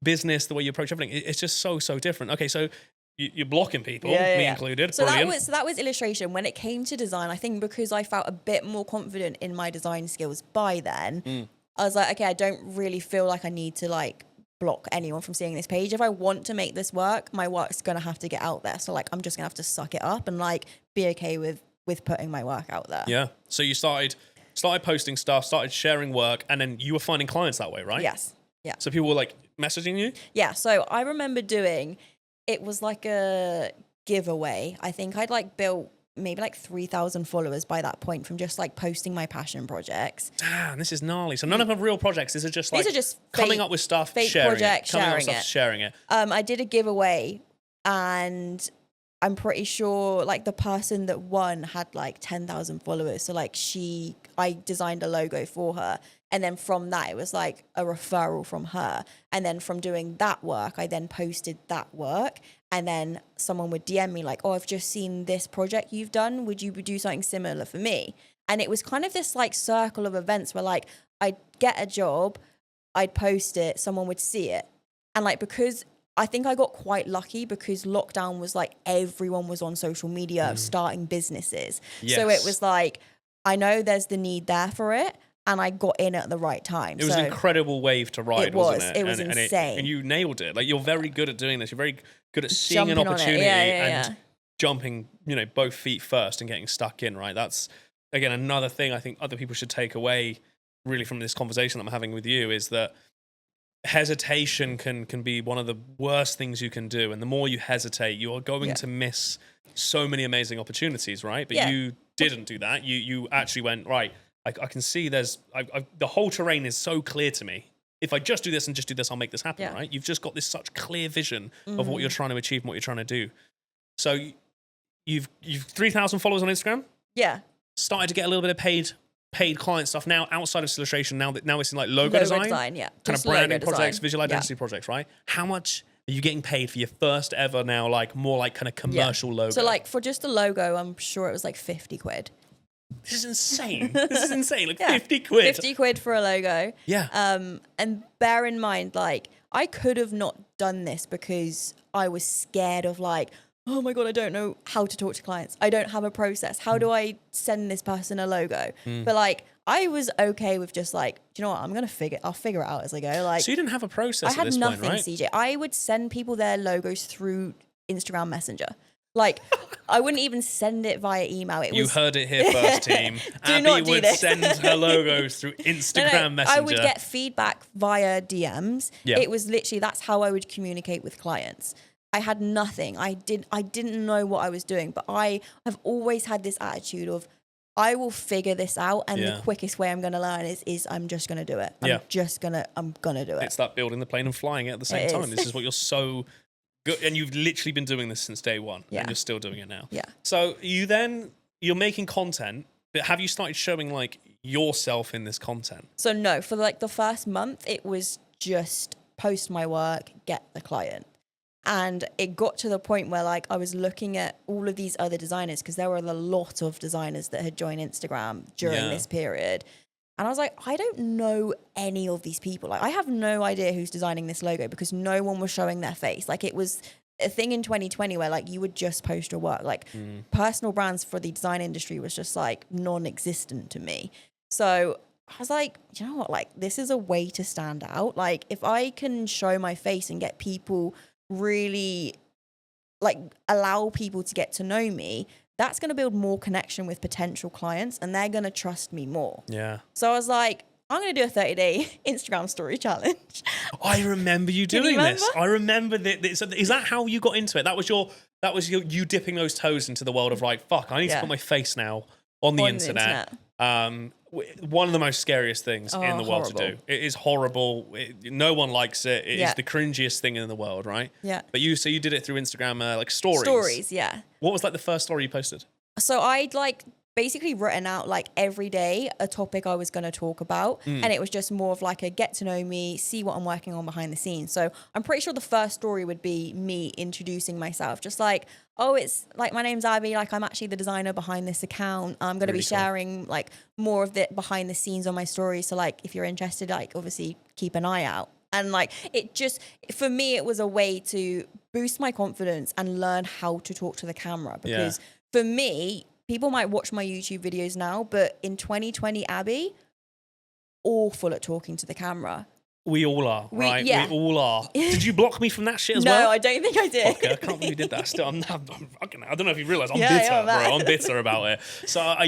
business, the way you approach everything, it's just so different. Okay, so you're blocking people, me included. So that was illustration. When it came to design, I think because I felt a bit more confident in my design skills by then, I was like, okay, I don't really feel like I need to like block anyone from seeing this page. If I want to make this work, my work's gonna have to get out there. So like I'm just gonna have to suck it up and like be okay with putting my work out there. Yeah. So you started posting stuff, started sharing work, and then you were finding clients that way, right? Yes. Yeah. So people were like messaging you? Yeah. So I remember doing it was like a giveaway. I think I'd like built maybe like 3,000 followers by that point from just like posting my passion projects. Damn, this is gnarly. So none of them are real projects. These are just like These are just coming fake- up with stuff, fake sharing projects, it. Coming up with sharing stuff, it. sharing it. I did a giveaway, and I'm pretty sure like the person that won had like 10,000 followers. So like I designed a logo for her. And then from that, it was like a referral from her. And then from doing that work, I then posted that work. And then someone would DM me like, oh, I've just seen this project you've done. Would you do something similar for me? And it was kind of this like circle of events where like I'd get a job, I'd post it, someone would see it. And like, because I think I got quite lucky because lockdown was like everyone was on social media starting businesses. Yes. So it was like, I know there's the need there for it. And I got in at the right time. It was an incredible wave to ride, wasn't it? It was insane. And you nailed it. Like, you're very good at doing this. You're very good at seeing an opportunity and jumping, both feet first and getting stuck in, right? That's, again, another thing I think other people should take away really from this conversation that I'm having with you is that hesitation can be one of the worst things you can do. And the more you hesitate, you are going to miss so many amazing opportunities, right? But you didn't do that. You actually went, right, I can see the whole terrain is so clear to me. If I just do this and just do this, I'll make this happen, right? You've just got this such clear vision of what you're trying to achieve and what you're trying to do. So you've 3,000 followers on Instagram. Yeah. Started to get a little bit of paid client stuff now outside of illustration. Now it's in like logo design, yeah. kind Just of branding logo projects, design. visual identity projects, right? How much are you getting paid for your first ever now, like more like kind of commercial logo? So like for just the logo, I'm sure it was like 50 quid. This is insane. Like 50 quid. 50 quid for a logo. Yeah. And bear in mind, like, I could have not done this because I was scared of like, oh my God, I don't know how to talk to clients. I don't have a process. How do I send this person a logo? But like, I was okay with just like, do you know what? I'll figure it out as I go. Like, So you didn't have a process I at had this nothing, point, right? CJ. I would send people their logos through Instagram Messenger. Like, I wouldn't even send it via email. You heard it here first, team. not do would this. send her logos through Instagram Messenger. I would get feedback via DMs. Yeah. It was literally, that's how I would communicate with clients. I had nothing. I didn't know what I was doing, but I have always had this attitude of, I will figure this out, and the quickest way I'm going to learn is I'm just going to do it. I'm going to do it. It's that building the plane and flying it at the same time. This is what you're so good, and you've literally been doing this since day one, and you're still doing it now. Yeah. So you're making content, but have you started showing like yourself in this content? So no, for like the first month, it was just post my work, get the client. And it got to the point where like I was looking at all of these other designers, because there were a lot of designers that had joined Instagram during this period. And I was like, I don't know any of these people. Like, I have no idea who's designing this logo because no one was showing their face. Like, it was a thing in 2020 where like you would just post your work. Like personal brands for the design industry was just like non-existent to me. So I was like, you know what? Like, this is a way to stand out. Like, if I can show my face and get people really like allow people to get to know me, that's going to build more connection with potential clients and they're going to trust me more. Yeah. So I was like, I'm going to do a 30-day Instagram story challenge. I remember you doing remember? this. I remember that. So is that how you got into it? That was you dipping those toes into the world of like, fuck, I need to put my face now on the internet. One of the most scariest things in the world to do. It is horrible. No one likes it. It is the cringiest thing in the world, right? Yeah. But you did it through Instagram, like stories. Stories, yeah. What was like the first story you posted? So I'd like basically written out like every day a topic I was going to talk about. And it was just more of like a get to know me, see what I'm working on behind the scenes. So I'm pretty sure the first story would be me introducing myself, just like, oh, it's like, my name's Abi, like I'm actually the designer behind this account. I'm going to be sharing like more of the behind the scenes on my story. So like, if you're interested, like obviously keep an eye out. And like, it just, for me, it was a way to boost my confidence and learn how to talk to the camera. Because for me, people might watch my YouTube videos now, but in 2020, Abi, awful at talking to the camera. We all are, right? Yeah. We all are. Did you block me from that shit as No, well? I don't think I did. Okay, I can't believe you did that. Still, I'm fucking, I don't know if you realise, I'm Yeah, bitter, yeah, bro. I'm bitter about it. So, I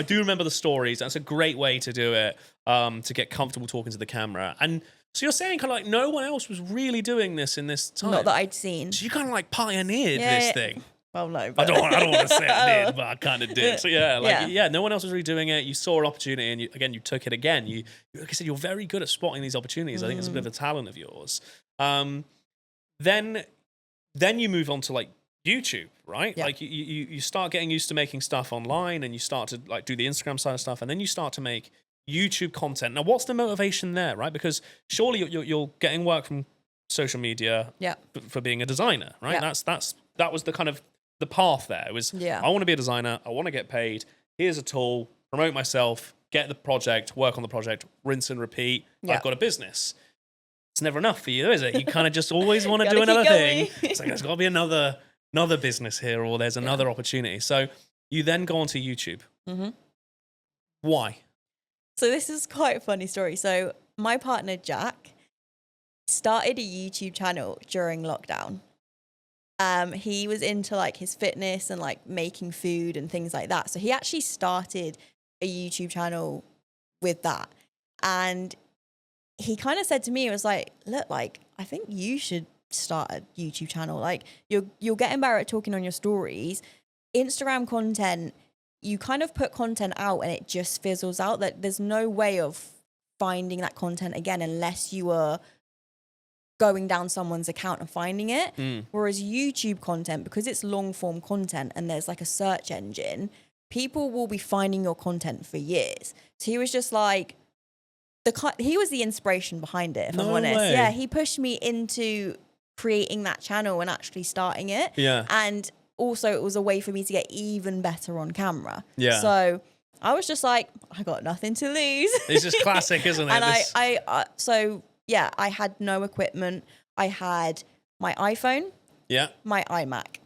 do remember the stories. That's a great way to do it, to get comfortable talking to the camera. And So you're saying kind of like no one else was really doing this in this time? Not that I'd seen. So you kind of like pioneered this thing. Well, no. I But don't want to say I did, but I kind of did. So yeah, Yeah. no one else was really doing it. You saw an opportunity and you took it again. You, like I said, you're very good at spotting these opportunities. I think it's a bit of a talent of yours. Then you move on to like YouTube, right? Yeah. Like you start getting used to making stuff online, and you start to like do the Instagram side of stuff, and then you start to make YouTube content. Now, what's the motivation there, right? Because surely you're getting work from social media for being a designer, right? Yeah. That was the kind of the path there. It was, I want to be a designer, I want to get paid, here's a tool, promote myself, get the project, work on the project, rinse and repeat, I've got a business. It's never enough for you, is it? You kind of just always want to do another thing. It's like, there's got to be another business here, or there's another opportunity. So you then go onto YouTube. Mm-hmm. Why? So this is quite a funny story. So my partner, Jack, started a YouTube channel during lockdown. He was into like his fitness and like making food and things like that. So he actually started a YouTube channel with that. And he kind of said to me, it was like, look, like, I think you should start a YouTube channel. Like you're getting better at talking on your stories. Instagram content, you kind of put content out and it just fizzles out. That there's no way of finding that content again unless you are going down someone's account and finding it. Whereas YouTube content, because it's long form content and there's like a search engine, people will be finding your content for years. So he was just like, he was the inspiration behind it, if I'm honest. Way. Yeah, he pushed me into creating that channel and actually starting it. Yeah. And also it was a way for me to get even better on camera. Yeah. So I was just like, I got nothing to lose. It's just classic, isn't it? And so yeah, I had no equipment. I had my iPhone, my iMac,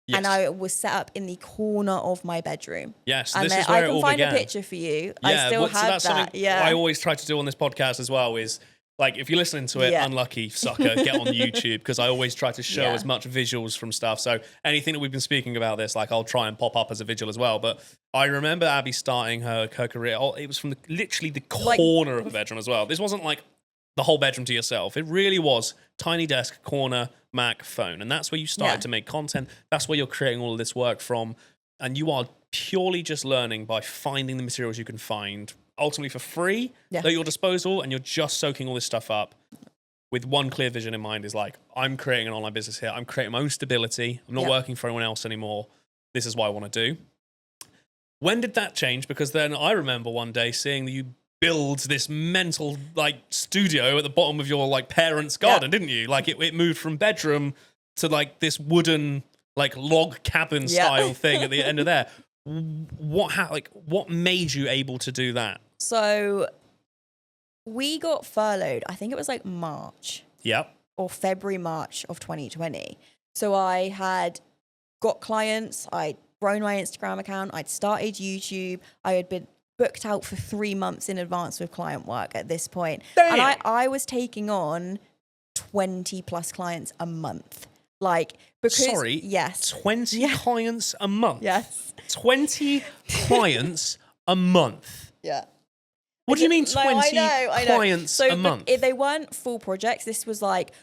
and I was set up in the corner of my bedroom. Yes, and this is where I it all can find began. a picture for you. I still have that. Yeah, I always try to do on this podcast as well is, like, if you're listening to it, unlucky sucker, get on YouTube, because I always try to show as much visuals from stuff. So anything that we've been speaking about this, like, I'll try and pop up as a visual as well. But I remember Abby starting her career. It was from literally the corner of the bedroom as well. This wasn't like the whole bedroom to yourself. It really was tiny desk, corner, Mac, phone. And that's where you started to make content. That's where you're creating all of this work from. And you are purely just learning by finding the materials you can find, ultimately for free, at your disposal, and you're just soaking all this stuff up with one clear vision in mind, is like, I'm creating an online business here. I'm creating my own stability. I'm not working for anyone else anymore. This is what I want to do. When did that change? Because then I remember one day seeing that you build this mental like studio at the bottom of your like parents' garden, didn't you? Like it moved from bedroom to like this wooden like log cabin style thing at the end of there. What made you able to do that? So we got furloughed. I think it was like March. Yep. Or February, March of 2020. So I had got clients. I'd grown my Instagram account. I'd started YouTube. I had been booked out for 3 months in advance with client work at this point. Damn. And I was taking on 20 plus clients a month. Like, because... Yes. 20 clients a month? Yes. 20 clients a month? Yeah. What do you mean 20 clients a month? If they weren't full projects, this was like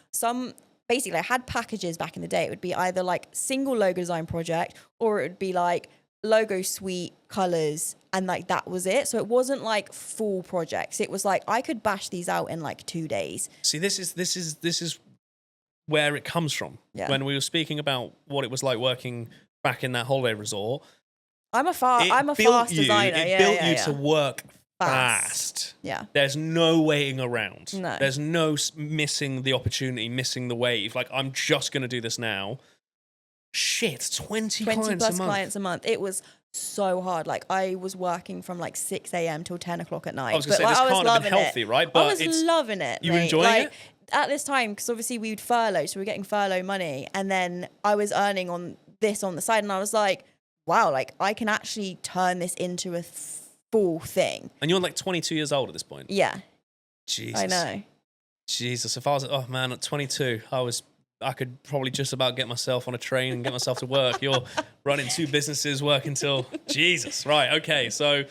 basically I had packages back in the day. It would be either like single logo design project, or it would be like logo suite, colors, and like that was it. So it wasn't like full projects. It was like I could bash these out in like 2 days. See, this is where it comes from. Yeah. When we were speaking about what it was like working back in that holiday resort. I'm a fast designer. It built you to work fast. Yeah. There's no waiting around. No. There's no missing the opportunity, missing the wave. Like, I'm just going to do this now. Shit, 20 clients a month. It was so hard. Like, I was working from like 6 a.m. till 10 o'clock at night. I was going to say, this can't have been healthy, right? But I was loving it. You were enjoying it? At this time, because obviously we would furlough, so we were getting furlough money. And then I was earning on this on the side. And I was like, wow, like I can actually turn this into a full thing. And you're like 22 years old at this point? Yeah. Jesus. I know. Jesus. If I was, at 22, I could probably just about get myself on a train and get myself to work. You're running 2 businesses, working till Jesus. Right. Okay. So,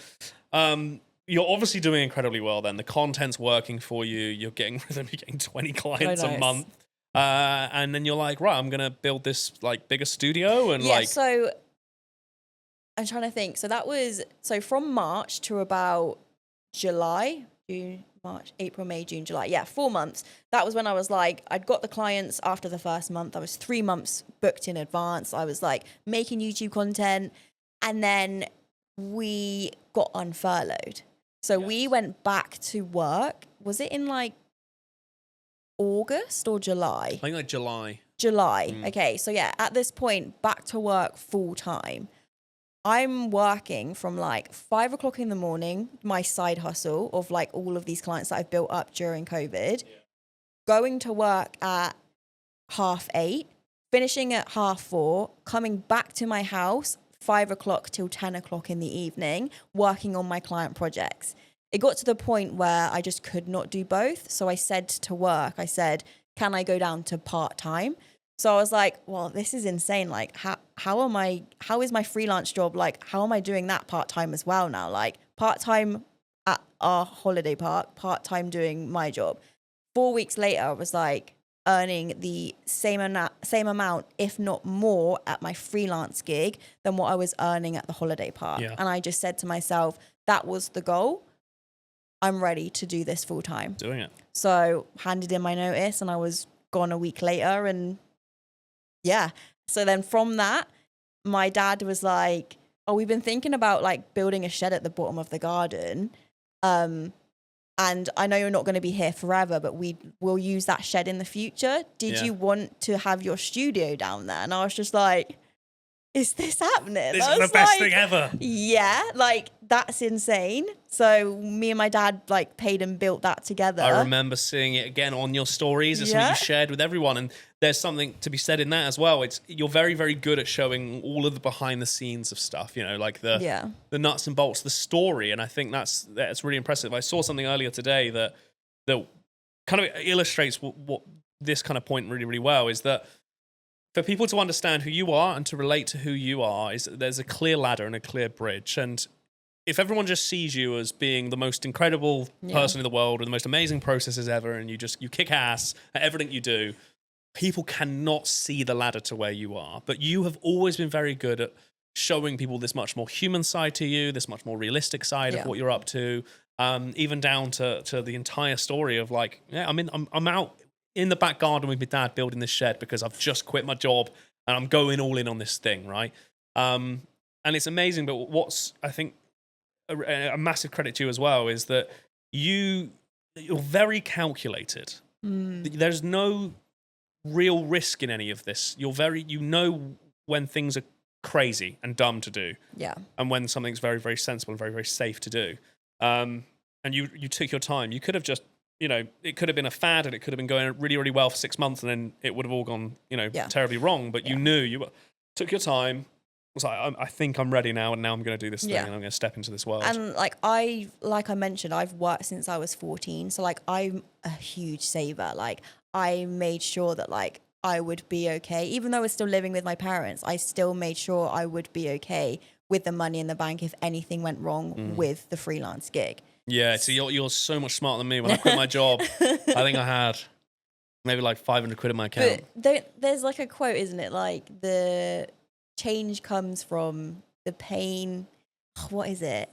you're obviously doing incredibly well then. The content's working for you. You're getting rhythm. You're getting 20 clients a month. And then you're like, right, I'm going to build this like bigger studio. And so I'm trying to think. So from March to about July, June, March, April, May, June, July. Yeah, 4 months. That was when I was like, I'd got the clients after the first month. I was 3 months booked in advance. I was like making YouTube content. And then we got unfurloughed. So we went back to work. Was it in like August or July? I think like July. Okay. So yeah, at this point, back to work full time. I'm working from like 5 o'clock in the morning, my side hustle of like all of these clients that I've built up during COVID, going to work at 8:30, finishing at 4:30, coming back to my house 5 o'clock till 10 o'clock in the evening, working on my client projects. It got to the point where I just could not do both. So I said to work, can I go down to part-time? So I was like, well, this is insane. Like, how is my freelance job? Like, how am I doing that part-time as well now? Like, part-time at our holiday park, part-time doing my job. 4 weeks later, I was like earning the same amount, if not more, at my freelance gig than what I was earning at the holiday park. Yeah. And I just said to myself, that was the goal. I'm ready to do this full-time. Doing it. So handed in my notice and I was gone a week later, and yeah. So then from that, my dad was like, oh, we've been thinking about like building a shed at the bottom of the garden. And I know you're not going to be here forever, but we'll use that shed in the future. Did you want to have your studio down there? And I was just like, is this happening? This is the best thing ever. Yeah, like that's insane. So me and my dad like paid and built that together. I remember seeing it again on your stories. It's something you shared with everyone. And there's something to be said in that as well. You're very, very good at showing all of the behind the scenes of stuff, like the nuts and bolts, the story. And I think that's really impressive. I saw something earlier today that kind of illustrates what this kind of point really, really well is that for people to understand who you are and to relate to who you are, there's a clear ladder and a clear bridge. And if everyone just sees you as being the most incredible person in the world with the most amazing processes ever, and you kick ass at everything you do, people cannot see the ladder to where you are. But you have always been very good at showing people this much more human side to you, this much more realistic side of what you're up to, even down to the entire story of like, I'm out in the back garden with my dad building this shed because I've just quit my job and I'm going all in on this thing, right? And it's amazing, but what's, I think, a massive credit to you as well is that you're very calculated. There's no real risk in any of this. You know when things are crazy and dumb to do. Yeah. And when something's very, very sensible and very, very safe to do. And you took your time. You could have just, it could have been a fad and it could have been going really, really well for 6 months and then it would have all gone, terribly wrong. But you knew, you took your time. Was like, I think I'm ready now, and now I'm going to do this thing, and I'm going to step into this world. And like I mentioned, I've worked since I was 14, so like I'm a huge saver. Like I made sure that like I would be okay, even though I was still living with my parents. I still made sure I would be okay with the money in the bank if anything went wrong with the freelance gig. Yeah, so you're so much smarter than me. When I quit my job, I think I had maybe like 500 quid in my account. But there's like a quote, isn't it? Like the change comes from the pain. What is it?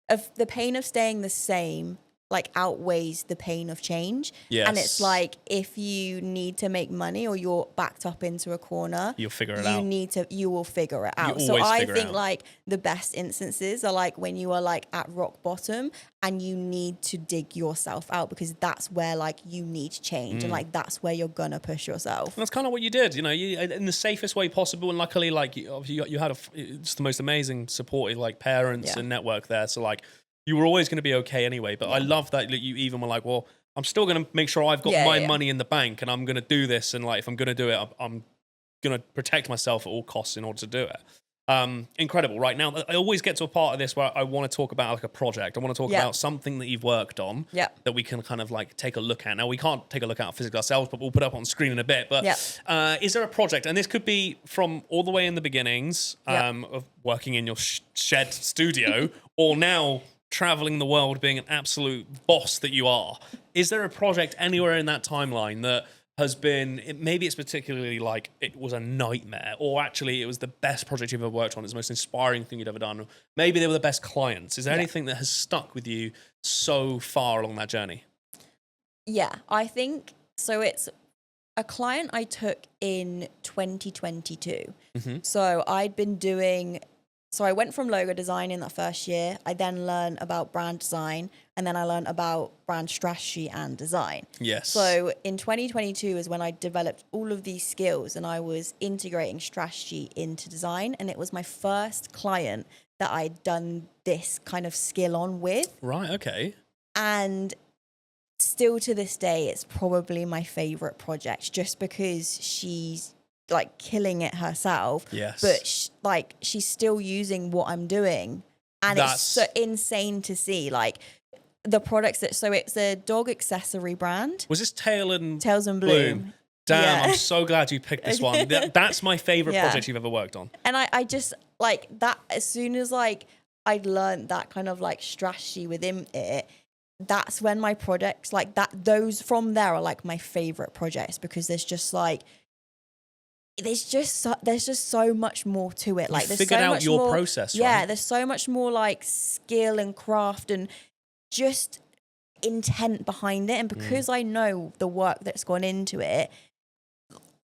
Of the pain of staying the same, like outweighs the pain of change. Yes. And it's like if you need to make money or you're backed up into a corner, you'll figure it out. You will figure it out. So I think like the best instances are like when you are like at rock bottom and you need to dig yourself out because that's where like you need change and like that's where you're gonna push yourself. And that's kind of what you did, you in the safest way possible. And luckily, like you had just the most amazing supportive like parents and network there. So like, you were always going to be okay anyway. But I love that you even were like, well, I'm still going to make sure I've got my money in the bank and I'm going to do this. And like, if I'm going to do it, I'm going to protect myself at all costs in order to do it. Incredible. Right now, I always get to a part of this where I want to talk about like a project. I want to talk about something that you've worked on that we can kind of like take a look at. Now, we can't take a look at physically ourselves, but we'll put it up on screen in a bit. But is there a project? And this could be from all the way in the beginnings of working in your shed studio or now traveling the world, being an absolute boss that you are, is there a project anywhere in that timeline that has been, maybe it's particularly like it was a nightmare, or actually it was the best project you've ever worked on, it's the most inspiring thing you'd ever done, or maybe they were the best clients? Is there anything that has stuck with you so far along that journey? Yeah, I think so. It's a client I took in 2022. So I went from logo design in that first year. I then learned about brand design, and then I learned about brand strategy and design. Yes. So in 2022 is when I developed all of these skills, and I was integrating strategy into design. And it was my first client that I'd done this kind of skill on with. Right, okay. And still to this day, it's probably my favorite project, just because she's like killing it herself. Yes. But she's still using what I'm doing. And it's so insane to see, like, the products so it's a dog accessory brand. Was this Tails and Bloom? Damn, Yeah. I'm so glad you picked this one. That's my favorite project you've ever worked on. And I just, like, that, as soon as, like, I'd learned that kind of, like, strategy within it, that's when my projects, like, those from there are, like, my favorite projects, because there's just, like, there's just so much more to it. Like, there's figured so out much your more, process, right? Yeah, there's so much more, like, skill and craft and just intent behind it. And because I know the work that's gone into it,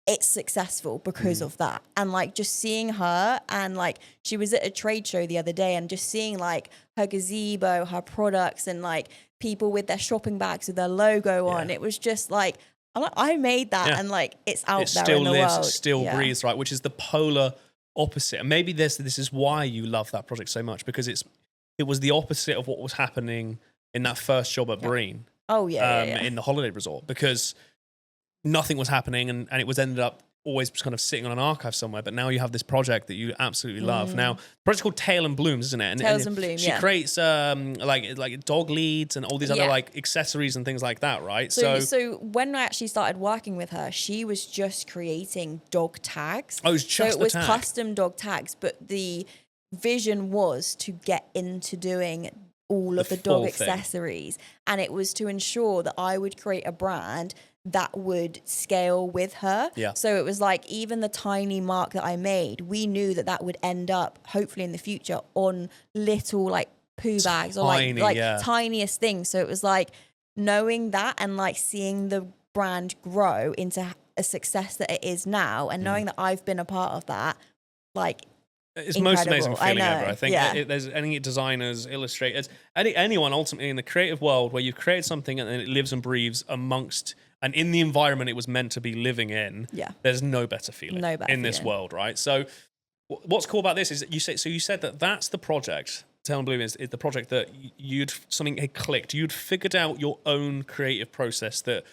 it's successful because of that. And, like, just seeing her, and, like, she was at a trade show the other day, and just seeing, like, her gazebo, her products, and, like, people with their shopping bags with their logo on. It was just like, I made that, and, like, it's out there in the world. It still breathes, right? Which is the polar opposite. And maybe this is why you love that project so much, because it was the opposite of what was happening in that first job at Breen. Oh, in the holiday resort, because nothing was happening, and it was ended up always just kind of sitting on an archive somewhere. But now you have this project that you absolutely love. Now, the project's called Tails and Blooms, isn't it? Tails and Bloom, she creates like dog leads and all these other like accessories and things like that, right? So when I actually started working with her, she was just creating dog tags. Oh, it was just so it was tag. custom dog tags, but the vision was to get into doing all of the dog accessories, and it was to ensure that I would create a brand that would scale with her. Yeah. So it was like, even the tiny mark that I made, we knew that would end up, hopefully in the future, on little, like, poo bags, or like tiniest things. So it was like knowing that, and, like, seeing the brand grow into a success that it is now, and knowing that I've been a part of that, like, it's the most amazing feeling ever. I think there's any designers, illustrators, anyone ultimately in the creative world where you've created something and it lives and breathes amongst and in the environment it was meant to be living in. Yeah. There's no better feeling in this world, right? So what's cool about this is that you said that that's the project. Tails and Bloom is the project that something had clicked. You'd figured out your own creative process that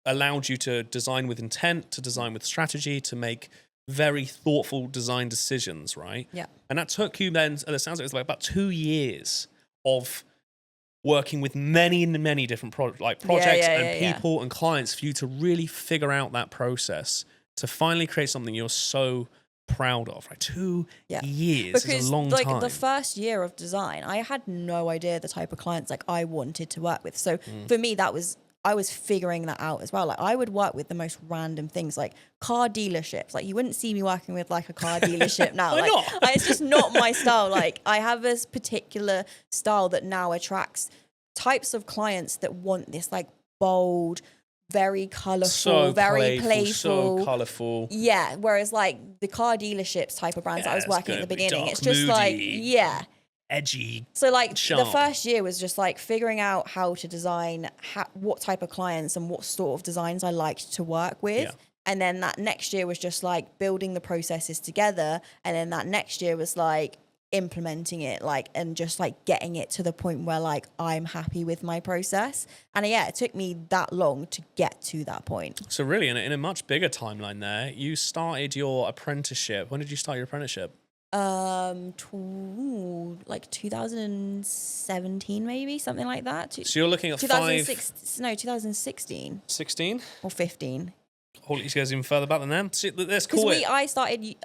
allowed you to design with intent, to design with strategy, to make very thoughtful design decisions, right? Yeah. And that took you then, it sounds like it was like about 2 years of working with many different projects and people and clients for you to really figure out that process to finally create something you're so proud of, right? 2 years is a long time. Like, the first year of design, I had no idea the type of clients, like, I wanted to work with. So for me, I was figuring that out as well. Like, I would work with the most random things, like car dealerships. Like, you wouldn't see me working with, like, a car dealership now. Why not? It's just not my style. Like, I have this particular style that now attracts types of clients that want this, like, bold, very colourful, very playful. So colourful. Yeah. Whereas, like, the car dealerships type of brands that I was working at the beginning, dark, it's just moody, like, edgy. So, like, sharp. the first year was just, like, figuring out how to design, what type of clients and what sort of designs I liked to work with. Yeah. And then that next year was just, like, building the processes together. And then that next year was, like, implementing it, like, and just, like, getting it to the point where, like, I'm happy with my process. And it took me that long to get to that point. So really, in a much bigger timeline there, you started your apprenticeship. When did you start your apprenticeship? Like 2017, maybe, something like that. So you're looking at 2016 16 or 15. Holy, it goes even further back than them. See, let's Because call it. I started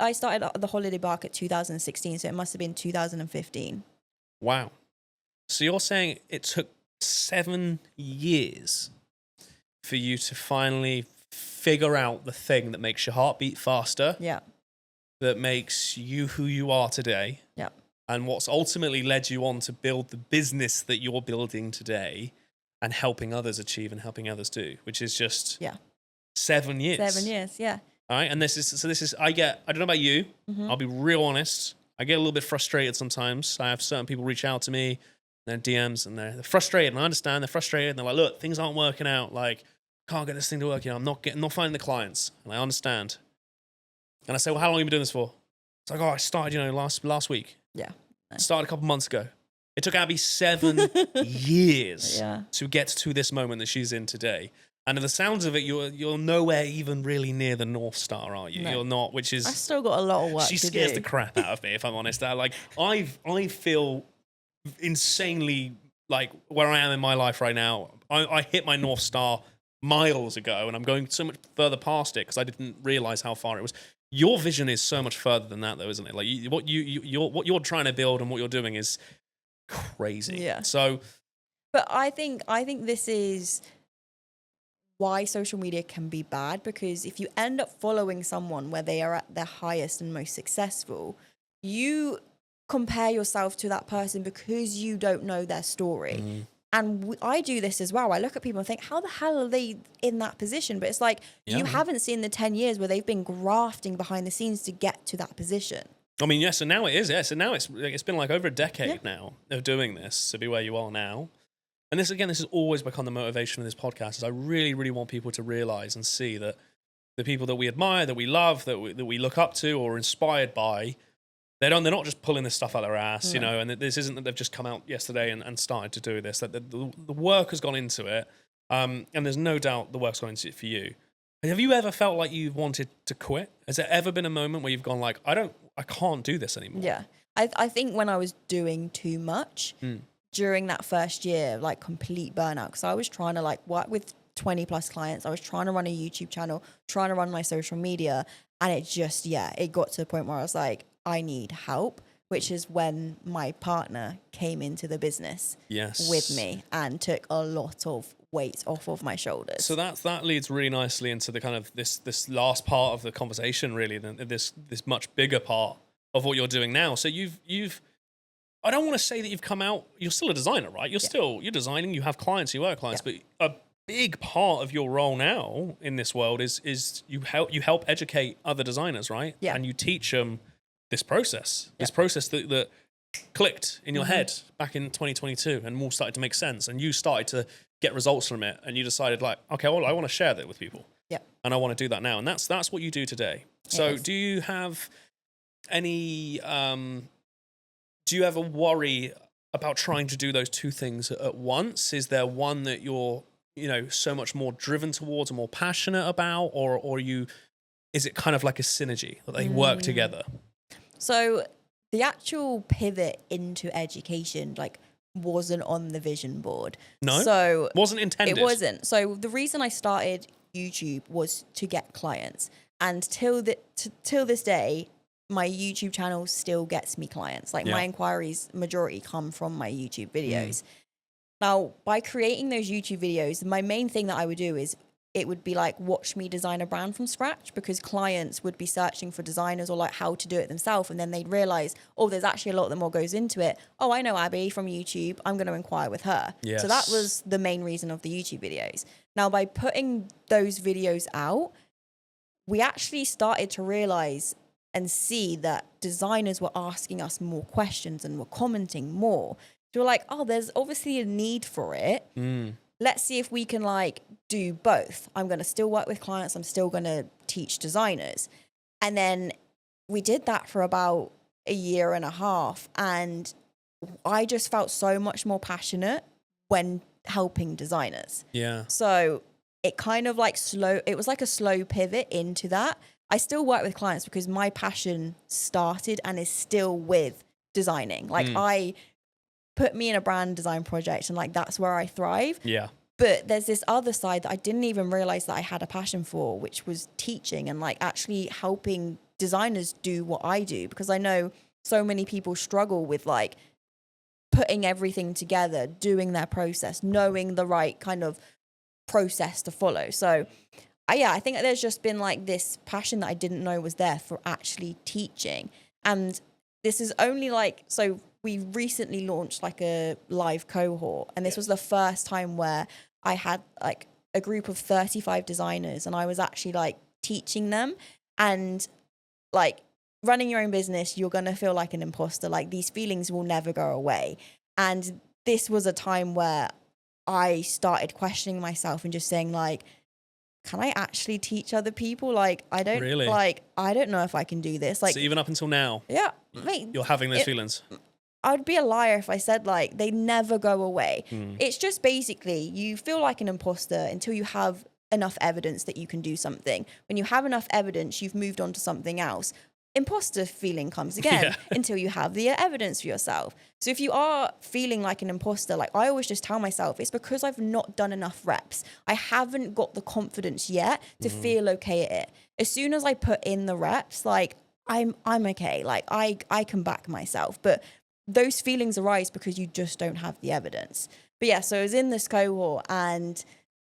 the holiday bark at 2016, so it must have been 2015. Wow. So you're saying it took 7 years for you to finally figure out the thing that makes your heart beat faster, Yeah. that makes you who you are today, Yeah. and what's ultimately led you on to build the business that you're building today and helping others achieve and helping others do, which is just 7 years. 7 years. Yeah. All right. And this is, I don't know about you. I'll be real honest. I get a little bit frustrated sometimes. I have certain people reach out to me, their DMs, and they're frustrated. And I understand they're frustrated. And they're like, look, things aren't working out. Like, can't get this thing to work. I'm not finding the clients. And I understand. And I say, well, how long have you been doing this for? It's like, oh, I started, last week. Yeah. Started a couple months ago. It took Abby 7 years to get to this moment that she's in today. And the sounds of it, you're nowhere even really near the North Star, are you? No. You're not, which is... I've still got a lot of work to do. She scares the crap out of me, if I'm honest. I feel insanely like where I am in my life right now. I hit my North Star miles ago, and I'm going so much further past it because I didn't realize how far it was. Your vision is so much further than that, though, isn't it? Like what you're trying to build and what you're doing is crazy. Yeah. So, but I think this is why social media can be bad, because if you end up following someone where they are at their highest and most successful, you compare yourself to that person because you don't know their story. And I do this as well. I look at people and think, how the hell are they in that position? But it's like, you haven't seen the 10 years where they've been grafting behind the scenes to get to that position. I mean, yes, and now it is. Yes, and now it's been like over a decade now of doing this to be where you are now. And this has always become the motivation of this podcast. Is I really, really want people to realize and see that the people that we admire, that we love, that we look up to, or are inspired by, they're not just pulling this stuff out of their ass, and this isn't that they've just come out yesterday and started to do this. That the work has gone into it, and there's no doubt the work's gone into it for you. And have you ever felt like you've wanted to quit? Has there ever been a moment where you've gone like, I can't do this anymore? Yeah. I think when I was doing too much during that first year, like complete burnout, because I was trying to like work with 20 plus clients. I was trying to run a YouTube channel, trying to run my social media. And it just, it got to the point where I was like, I need help, which is when my partner came into the business with me and took a lot of weight off of my shoulders. So that leads really nicely into the kind of this last part of the conversation, really, this much bigger part of what you're doing now. So you've I don't want to say that you've come out, you're still a designer, right? You're designing, you have clients, you work with clients, but a big part of your role now in this world is you help educate other designers, right? Yeah. And you teach them this process that clicked in your head back in 2022 and all started to make sense, and you started to get results from it, and you decided like, okay, well, I want to share that with people. Yeah. And I want to do that now. And that's what you do today. So do you have any, do you ever worry about trying to do those two things at once? Is there one that you're, so much more driven towards and more passionate about, or is it kind of like a synergy that they work together? So the actual pivot into education, wasn't on the vision board. No? So wasn't intended? It wasn't. So the reason I started YouTube was to get clients. And till this day, my YouTube channel still gets me clients. My inquiries, majority come from my YouTube videos. Now, by creating those YouTube videos, my main thing that I would do is it would be like, watch me design a brand from scratch, because clients would be searching for designers or how to do it themselves. And then they'd realize, there's actually a lot that more goes into it. Oh, I know Abi from YouTube. I'm going to inquire with her. Yes. So that was the main reason of the YouTube videos. Now, by putting those videos out, we actually started to realize and see that designers were asking us more questions and were commenting more. So we're like, there's obviously a need for it. Let's see if we can do both. I'm going to still work with clients. I'm still going to teach designers. And then we did that for about a year and a half. And I just felt so much more passionate when helping designers. Yeah. So it kind of it was like a slow pivot into that. I still work with clients because my passion started and is still with designing. I put me in a brand design project and that's where I thrive. Yeah. But there's this other side that I didn't even realize that I had a passion for, which was teaching and actually helping designers do what I do, because I know so many people struggle with putting everything together, doing their process, knowing the right kind of process to follow. So I think that there's just been like this passion that I didn't know was there for actually teaching. And this is only like, so we recently launched like a live cohort, and this was the first time where I had like a group of 35 designers, and I was actually like teaching them. And like, running your own business, you're going to feel like an imposter. Like, these feelings will never go away. And this was a time where I started questioning myself and just saying like, can I actually teach other people? Like, I don't Really? like, I don't know if I can do this. Like, So even up until now, yeah, mate, you're having those feelings. I'd be a liar if I said like they never go away. It's just basically you feel like an imposter until you have enough evidence that you can do something. When you have enough evidence, you've moved on to something else. Imposter feeling comes again until you have the evidence for yourself. So if you are feeling like an imposter, like I always just tell myself, it's because I've not done enough reps. I haven't got the confidence yet to feel okay at it. As soon as I put in the reps, like I'm okay. Like I can back myself. But those feelings arise because you just don't have the evidence. But yeah, so I was in this cohort, and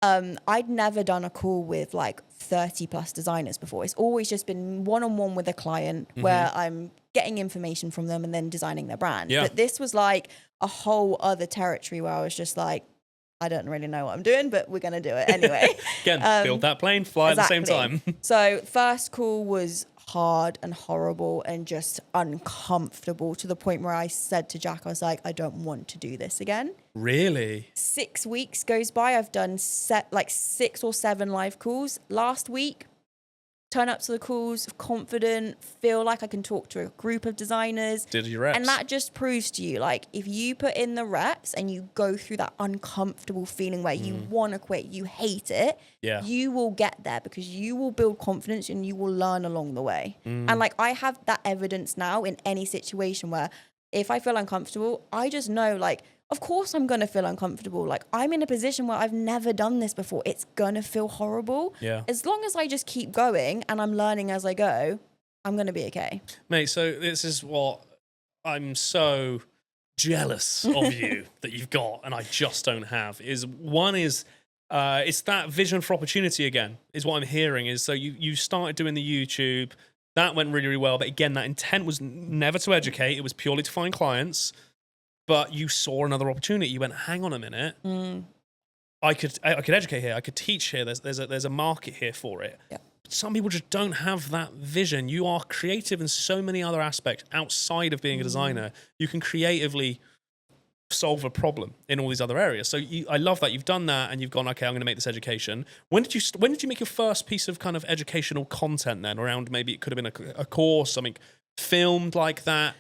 I'd never done a call with like 30 plus designers before. It's always just been one-on-one with a client where I'm getting information from them and then designing their brand. Yeah. But this was like a whole other territory where I was just like, I don't really know what I'm doing, but we're going to do it anyway. Again, build that plane, fly exactly. at the same time. So first call was hard and horrible and just uncomfortable, to the point where I said to Jack, I was like, I don't want to do this again. Really? 6 weeks goes by. I've done 6 or 7 live calls. Last week, turn up to the calls confident, feel like I can talk to a group of designers. Did your reps. And that just proves to you, like, if you put in the reps and you go through that uncomfortable feeling where you want to quit, you hate it, you will get there, because you will build confidence and you will learn along the way. And like, I have that evidence now in any situation where if I feel uncomfortable, I just know, like, of course I'm going to feel uncomfortable. Like, I'm in a position where I've never done this before. It's going to feel horrible. Yeah. As long as I just keep going and I'm learning as I go, I'm going to be okay. Mate, so this is what I'm so jealous of you that you've got, and I just don't have. One is it's that vision for opportunity again, is what I'm hearing. Is so you started doing the YouTube. That went really, really well. But again, that intent was never to educate. It was purely to find clients. But you saw another opportunity. You went, hang on a minute. I could educate here. I could teach here. There's a market here for it. Yeah. Some people just don't have that vision. You are creative in so many other aspects outside of being a designer. You can creatively solve a problem in all these other areas. So I love that you've done that, and you've gone, okay, I'm going to make this education. When did you make your first piece of kind of educational content then? Around, maybe it could have been a course, something filmed like that.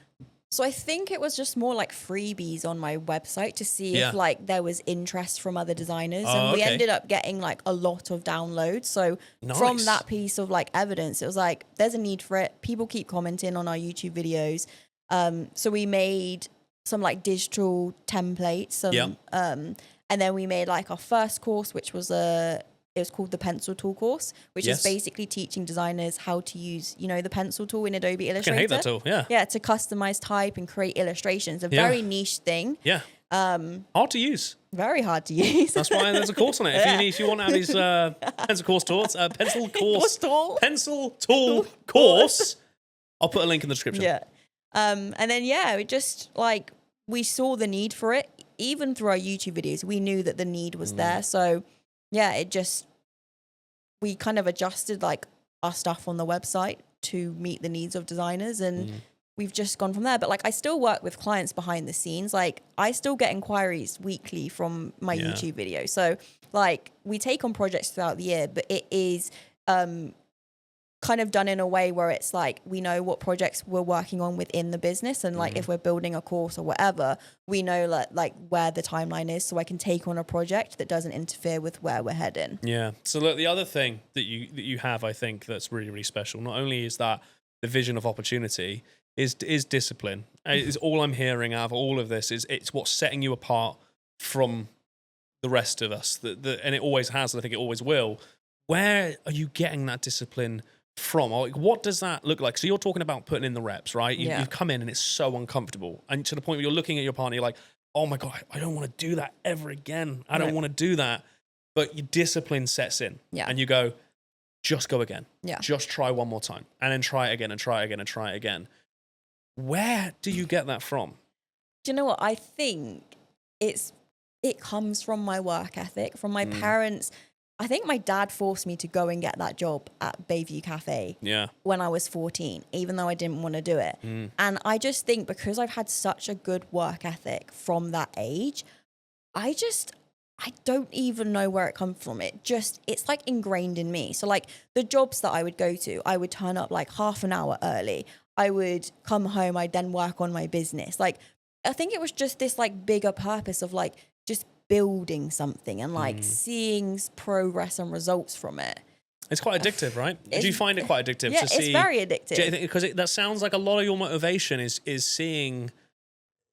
So I think it was just more like freebies on my website to see if like there was interest from other designers. And we ended up getting like a lot of downloads. So from that piece of like evidence, it was like, there's a need for it. People keep commenting on our YouTube videos. So we made some like digital templates. And then we made like our first course, which was it was called the pencil tool course, which is basically teaching designers how to use, the pencil tool in Adobe Illustrator. I hate that tool, Yeah, to customize, type, and create illustrations. A very niche thing. Yeah. Hard to use. Very hard to use. That's why there's a course on it. If you want to have these pencil tool course, I'll put a link in the description. Yeah. And then, it just like, we saw the need for it. Even through our YouTube videos, we knew that the need was there. So we kind of adjusted like our stuff on the website to meet the needs of designers, and we've just gone from there. But like, I still work with clients behind the scenes. Like, I still get inquiries weekly from my YouTube video. So like, we take on projects throughout the year, but it is kind of done in a way where it's like, we know what projects we're working on within the business, and like if we're building a course or whatever, we know like where the timeline is, so I can take on a project that doesn't interfere with where we're heading. Yeah. So look, the other thing that you have, I think, that's really, really special, not only is that the vision of opportunity, is discipline. Is all I'm hearing out of all of this. Is it's what's setting you apart from the rest of us, and it always has, and I think it always will. Where are you getting that discipline from? Or like, what does that look like? So you're talking about putting in the reps, right? Yeah. You've come in and it's so uncomfortable. And to the point where you're looking at your partner, you're like, oh my God, I don't want to do that ever again. I don't want to do that. But your discipline sets in. Yeah. And you go, just go again. Yeah. Just try one more time. And then try it again and try it again and try it again. Where do you get that from? Do you know what? I think it comes from my work ethic, from my parents. I think my dad forced me to go and get that job at Bayview Cafe when I was 14, even though I didn't want to do it. And I just think because I've had such a good work ethic from that age, I don't even know where it comes from. It's like ingrained in me. So like the jobs that I would go to, I would turn up like half an hour early. I would come home, I'd then work on my business. Like, I think it was just this like bigger purpose of like just building something and like seeing progress and results from it. It's quite addictive, right? Do you find it quite addictive? Yeah, it's very addictive. Because that sounds like a lot of your motivation is seeing,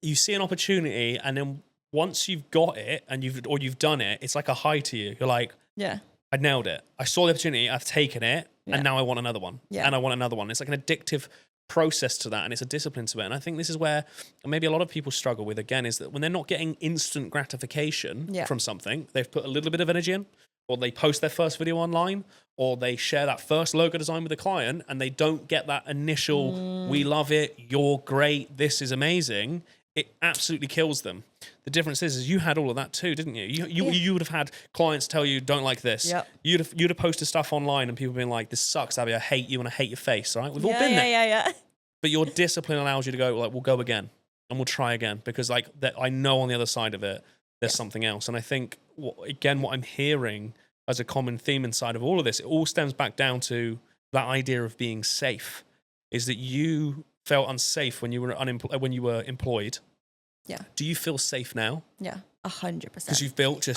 you see an opportunity, and then once you've got it and you've done it, it's like a high to you. You're like, yeah, I nailed it. I saw the opportunity. I've taken it, and now I want another one. Yeah. And I want another one. It's like an addictive process to that, and it's a discipline to it. And I think this is where maybe a lot of people struggle with, again, is that when they're not getting instant gratification from something, they've put a little bit of energy in, or they post their first video online, or they share that first logo design with a client, and they don't get that initial, we love it, you're great, this is amazing. It absolutely kills them. The difference is you had all of that too, didn't you? You would have had clients tell you, don't like this. Yep. You'd have posted stuff online and people being like, this sucks, Abby, I hate you and I hate your face, right? We've all been there. Yeah. But your discipline allows you to go, like, we'll go again and we'll try again, because like that, I know on the other side of it, there's something else. And I think, what I'm hearing as a common theme inside of all of this, it all stems back down to that idea of being safe, is that you felt unsafe when you were employed. Yeah. Do you feel safe now? Yeah, 100%. Because you've built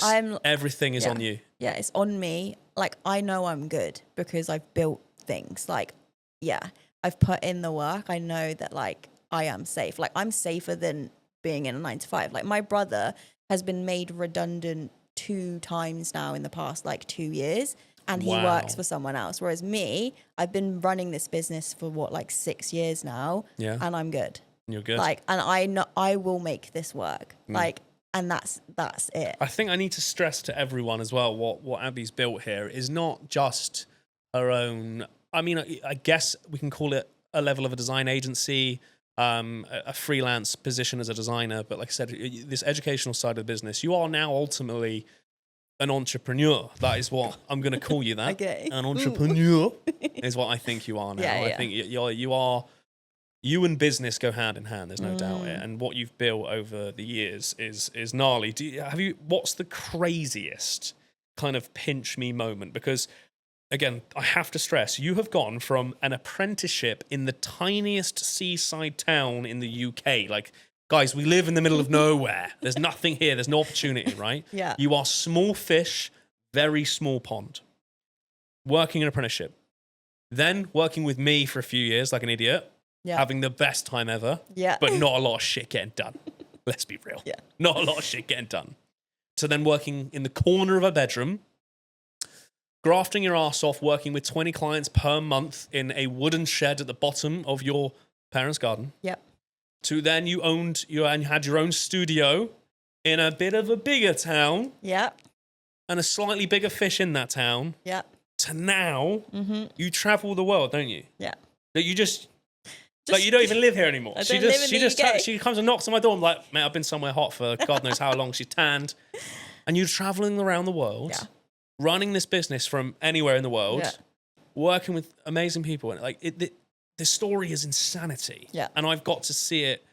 everything is on you. Yeah, it's on me. Like, I know I'm good because I've built things. Like, yeah, I've put in the work. I know that, like, I am safe. Like, I'm safer than being in a 9-to-5. Like, my brother has been made redundant 2 times now in the past, like, 2 years. And he works for someone else. Whereas me, I've been running this business for 6 years now. Yeah. And I'm good. You're good. Like, and I know I will make this work. Like, and that's it. I think I need to stress to everyone as well, what Abby's built here is not just her own. I mean, I guess we can call it a level of a design agency, a freelance position as a designer. But like I said, this educational side of the business, you are now ultimately an entrepreneur. That is what I'm going to call you. That okay. An entrepreneur is what I think you are now. Yeah. I think you are. You and business go hand in hand. There's no doubt it. And what you've built over the years is gnarly. What's the craziest kind of pinch me moment? Because again, I have to stress, you have gone from an apprenticeship in the tiniest seaside town in the UK. Like, guys, we live in the middle of nowhere. There's nothing here. There's no opportunity, right? Yeah. You are small fish, very small pond. Working an apprenticeship. Then working with me for a few years like an idiot. Yeah. Having the best time ever. Yeah. But not a lot of shit getting done. Let's be real. Yeah. Not a lot of shit getting done. So then working in the corner of a bedroom, grafting your ass off, working with 20 clients per month in a wooden shed at the bottom of your parents' garden. Yep. To then you had your own studio in a bit of a bigger town. Yep. And a slightly bigger fish in that town. Yep. To now, you travel the world, don't you? Yeah. That you just like, you don't even live here anymore. She comes and knocks on my door. I'm like, mate, I've been somewhere hot for God knows how long. She's tanned. And you're traveling around the world, running this business from anywhere in the world, working with amazing people. And like, the story is insanity. Yeah. And I've got to see it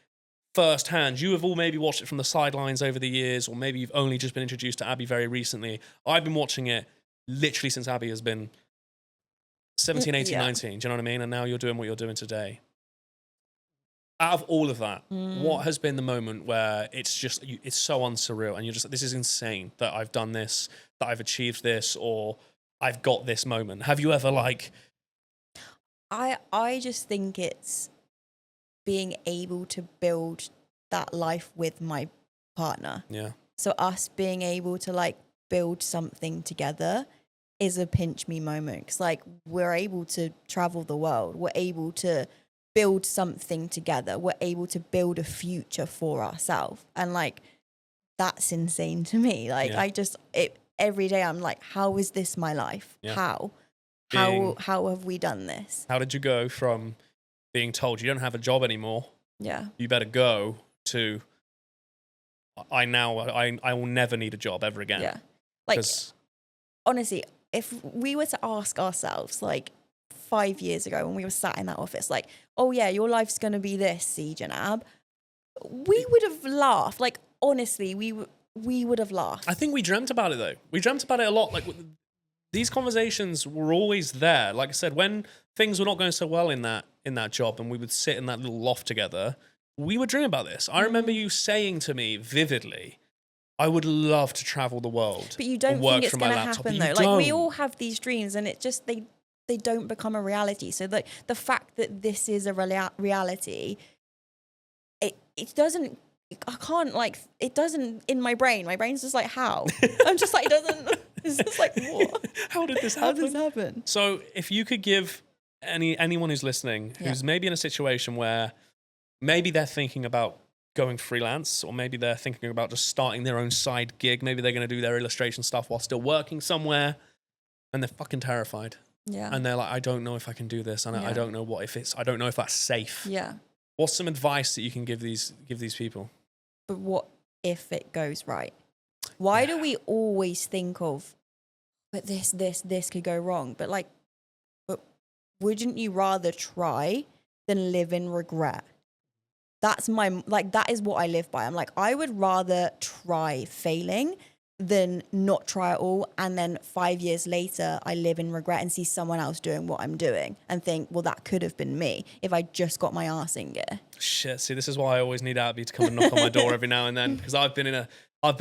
firsthand. You have all maybe watched it from the sidelines over the years, or maybe you've only just been introduced to Abby very recently. I've been watching it literally since Abby has been 17, 18, 19. Do you know what I mean? And now you're doing what you're doing today. Out of all of that, what has been the moment where it's so unsurreal and you're just, this is insane that I've done this, that I've achieved this, or I've got this moment? Have you ever like... I just think it's being able to build that life with my partner. Yeah. So us being able to like build something together is a pinch me moment. Because like we're able to travel the world. We're able to build something together. We're able to build a future for ourselves. And like, that's insane to me. Like every day I'm like, how is this my life? Yeah. How have we done this? How did you go from being told you don't have a job anymore? Yeah. You better go to I will never need a job ever again. Yeah. Like honestly, if we were to ask ourselves like 5 years ago when we were sat in that office, like, oh yeah, your life's gonna be this, Siege and Ab, we would have laughed. Like honestly, we would have laughed. I think we dreamt about it though. We dreamt about it a lot. Like these conversations were always there. Like I said, when things were not going so well in that job and we would sit in that little loft together, we would dream about this. I remember you saying to me vividly, I would love to travel the world. But you don't think it's going to happen though. Like we all have these dreams and it just, they don't become a reality. So the fact that this is a reality, it doesn't, I can't like, it doesn't in my brain's just like, how? I'm just like, it's just like, what? How did this happen? How did this happen? So if you could give anyone who's listening, who's maybe in a situation where maybe they're thinking about going freelance, or maybe they're thinking about just starting their own side gig, maybe they're going to do their illustration stuff while still working somewhere, and they're fucking terrified. Yeah. And they're like, I don't know if I can do this, and I don't know I don't know if that's safe. Yeah. What's some advice that you can give these people? But what if it goes right? Why do we always think of, but this could go wrong? But like, but wouldn't you rather try than live in regret? That's that is what I live by. I'm like, I would rather try failing than not try at all. And then 5 years later, I live in regret and see someone else doing what I'm doing and think, well, that could have been me if I just got my arse in gear. Shit. See, this is why I always need Abi to come and knock on my door every now and then, because I've been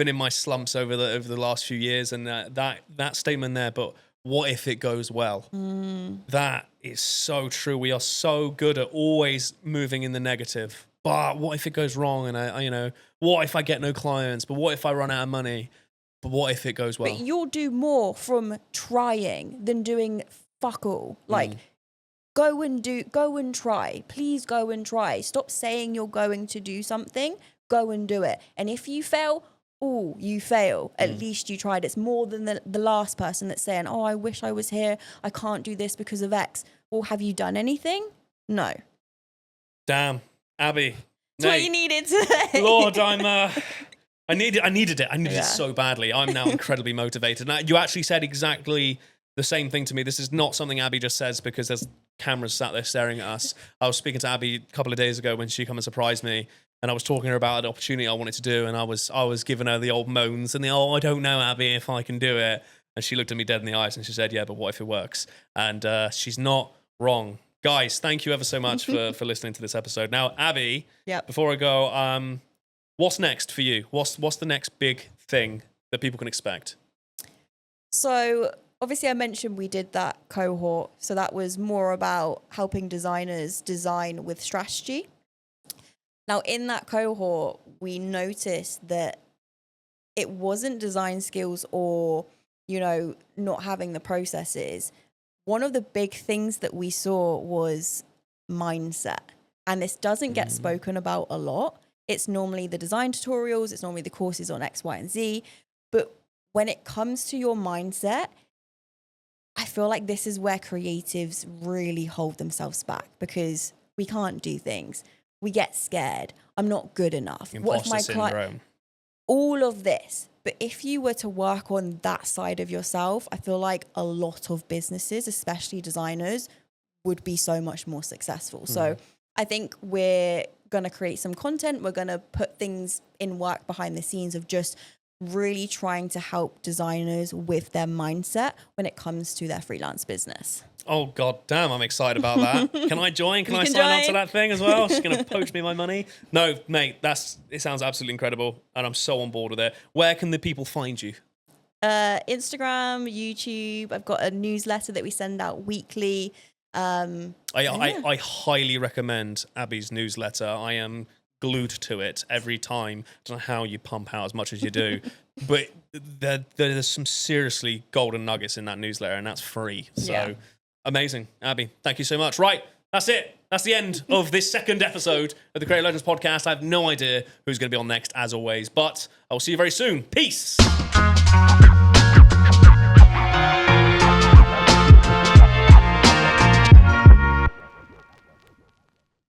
in my slumps over the last few years, and that statement there. But what if it goes well? That is so true. We are so good at always moving in the negative. But what if it goes wrong? And what if I get no clients? But what if I run out of money? But what if it goes well? But you'll do more from trying than doing fuck all. Like, go and try. Please go and try. Stop saying you're going to do something. Go and do it. And if you fail, you fail. At least you tried. It's more than the last person that's saying, oh, I wish I was here. I can't do this because of X. Well, have you done anything? No. Damn. Abi. That's what you needed today. Lord, I needed it so badly. I'm now incredibly motivated. Now, you actually said exactly the same thing to me. This is not something Abi just says because there's cameras sat there staring at us. I was speaking to Abi a couple of days ago when she come and surprised me, and I was talking to her about an opportunity I wanted to do, and I was giving her the old moans and I don't know, Abi, if I can do it. And she looked at me dead in the eyes and she said, yeah, but what if it works? And she's not wrong. Guys, thank you ever so much for listening to this episode. Now, Abi, before I go, what's next for you? What's the next big thing that people can expect? So obviously I mentioned we did that cohort. So that was more about helping designers design with strategy. Now in that cohort, we noticed that it wasn't design skills or, not having the processes. One of the big things that we saw was mindset. And this doesn't get spoken about a lot. It's normally the design tutorials, it's normally the courses on X, Y, and Z. But when it comes to your mindset, I feel like this is where creatives really hold themselves back because we can't do things. We get scared. I'm not good enough. Imposter syndrome. All of this. But if you were to work on that side of yourself, I feel like a lot of businesses, especially designers, would be so much more successful. So I think we're going to create some content. We're going to put things in work behind the scenes of just really trying to help designers with their mindset when it comes to their freelance business. Oh, god damn, I'm excited about that. Can I join? Can I sign up to that thing as well? She's going to poach me my money? No, mate, it sounds absolutely incredible, and I'm so on board with it. Where can the people find you? Instagram, YouTube. I've got a newsletter that we send out weekly. I highly recommend Abi's newsletter. I am glued to it every time. I don't know how you pump out as much as you do, but there's some seriously golden nuggets in that newsletter, and that's free. So Yeah. amazing, Abby. Thank you so much. Right, that's it. That's the end of this second episode of the Creative Legends podcast. I have no idea who's going to be on next, as always, but I will see you very soon. Peace.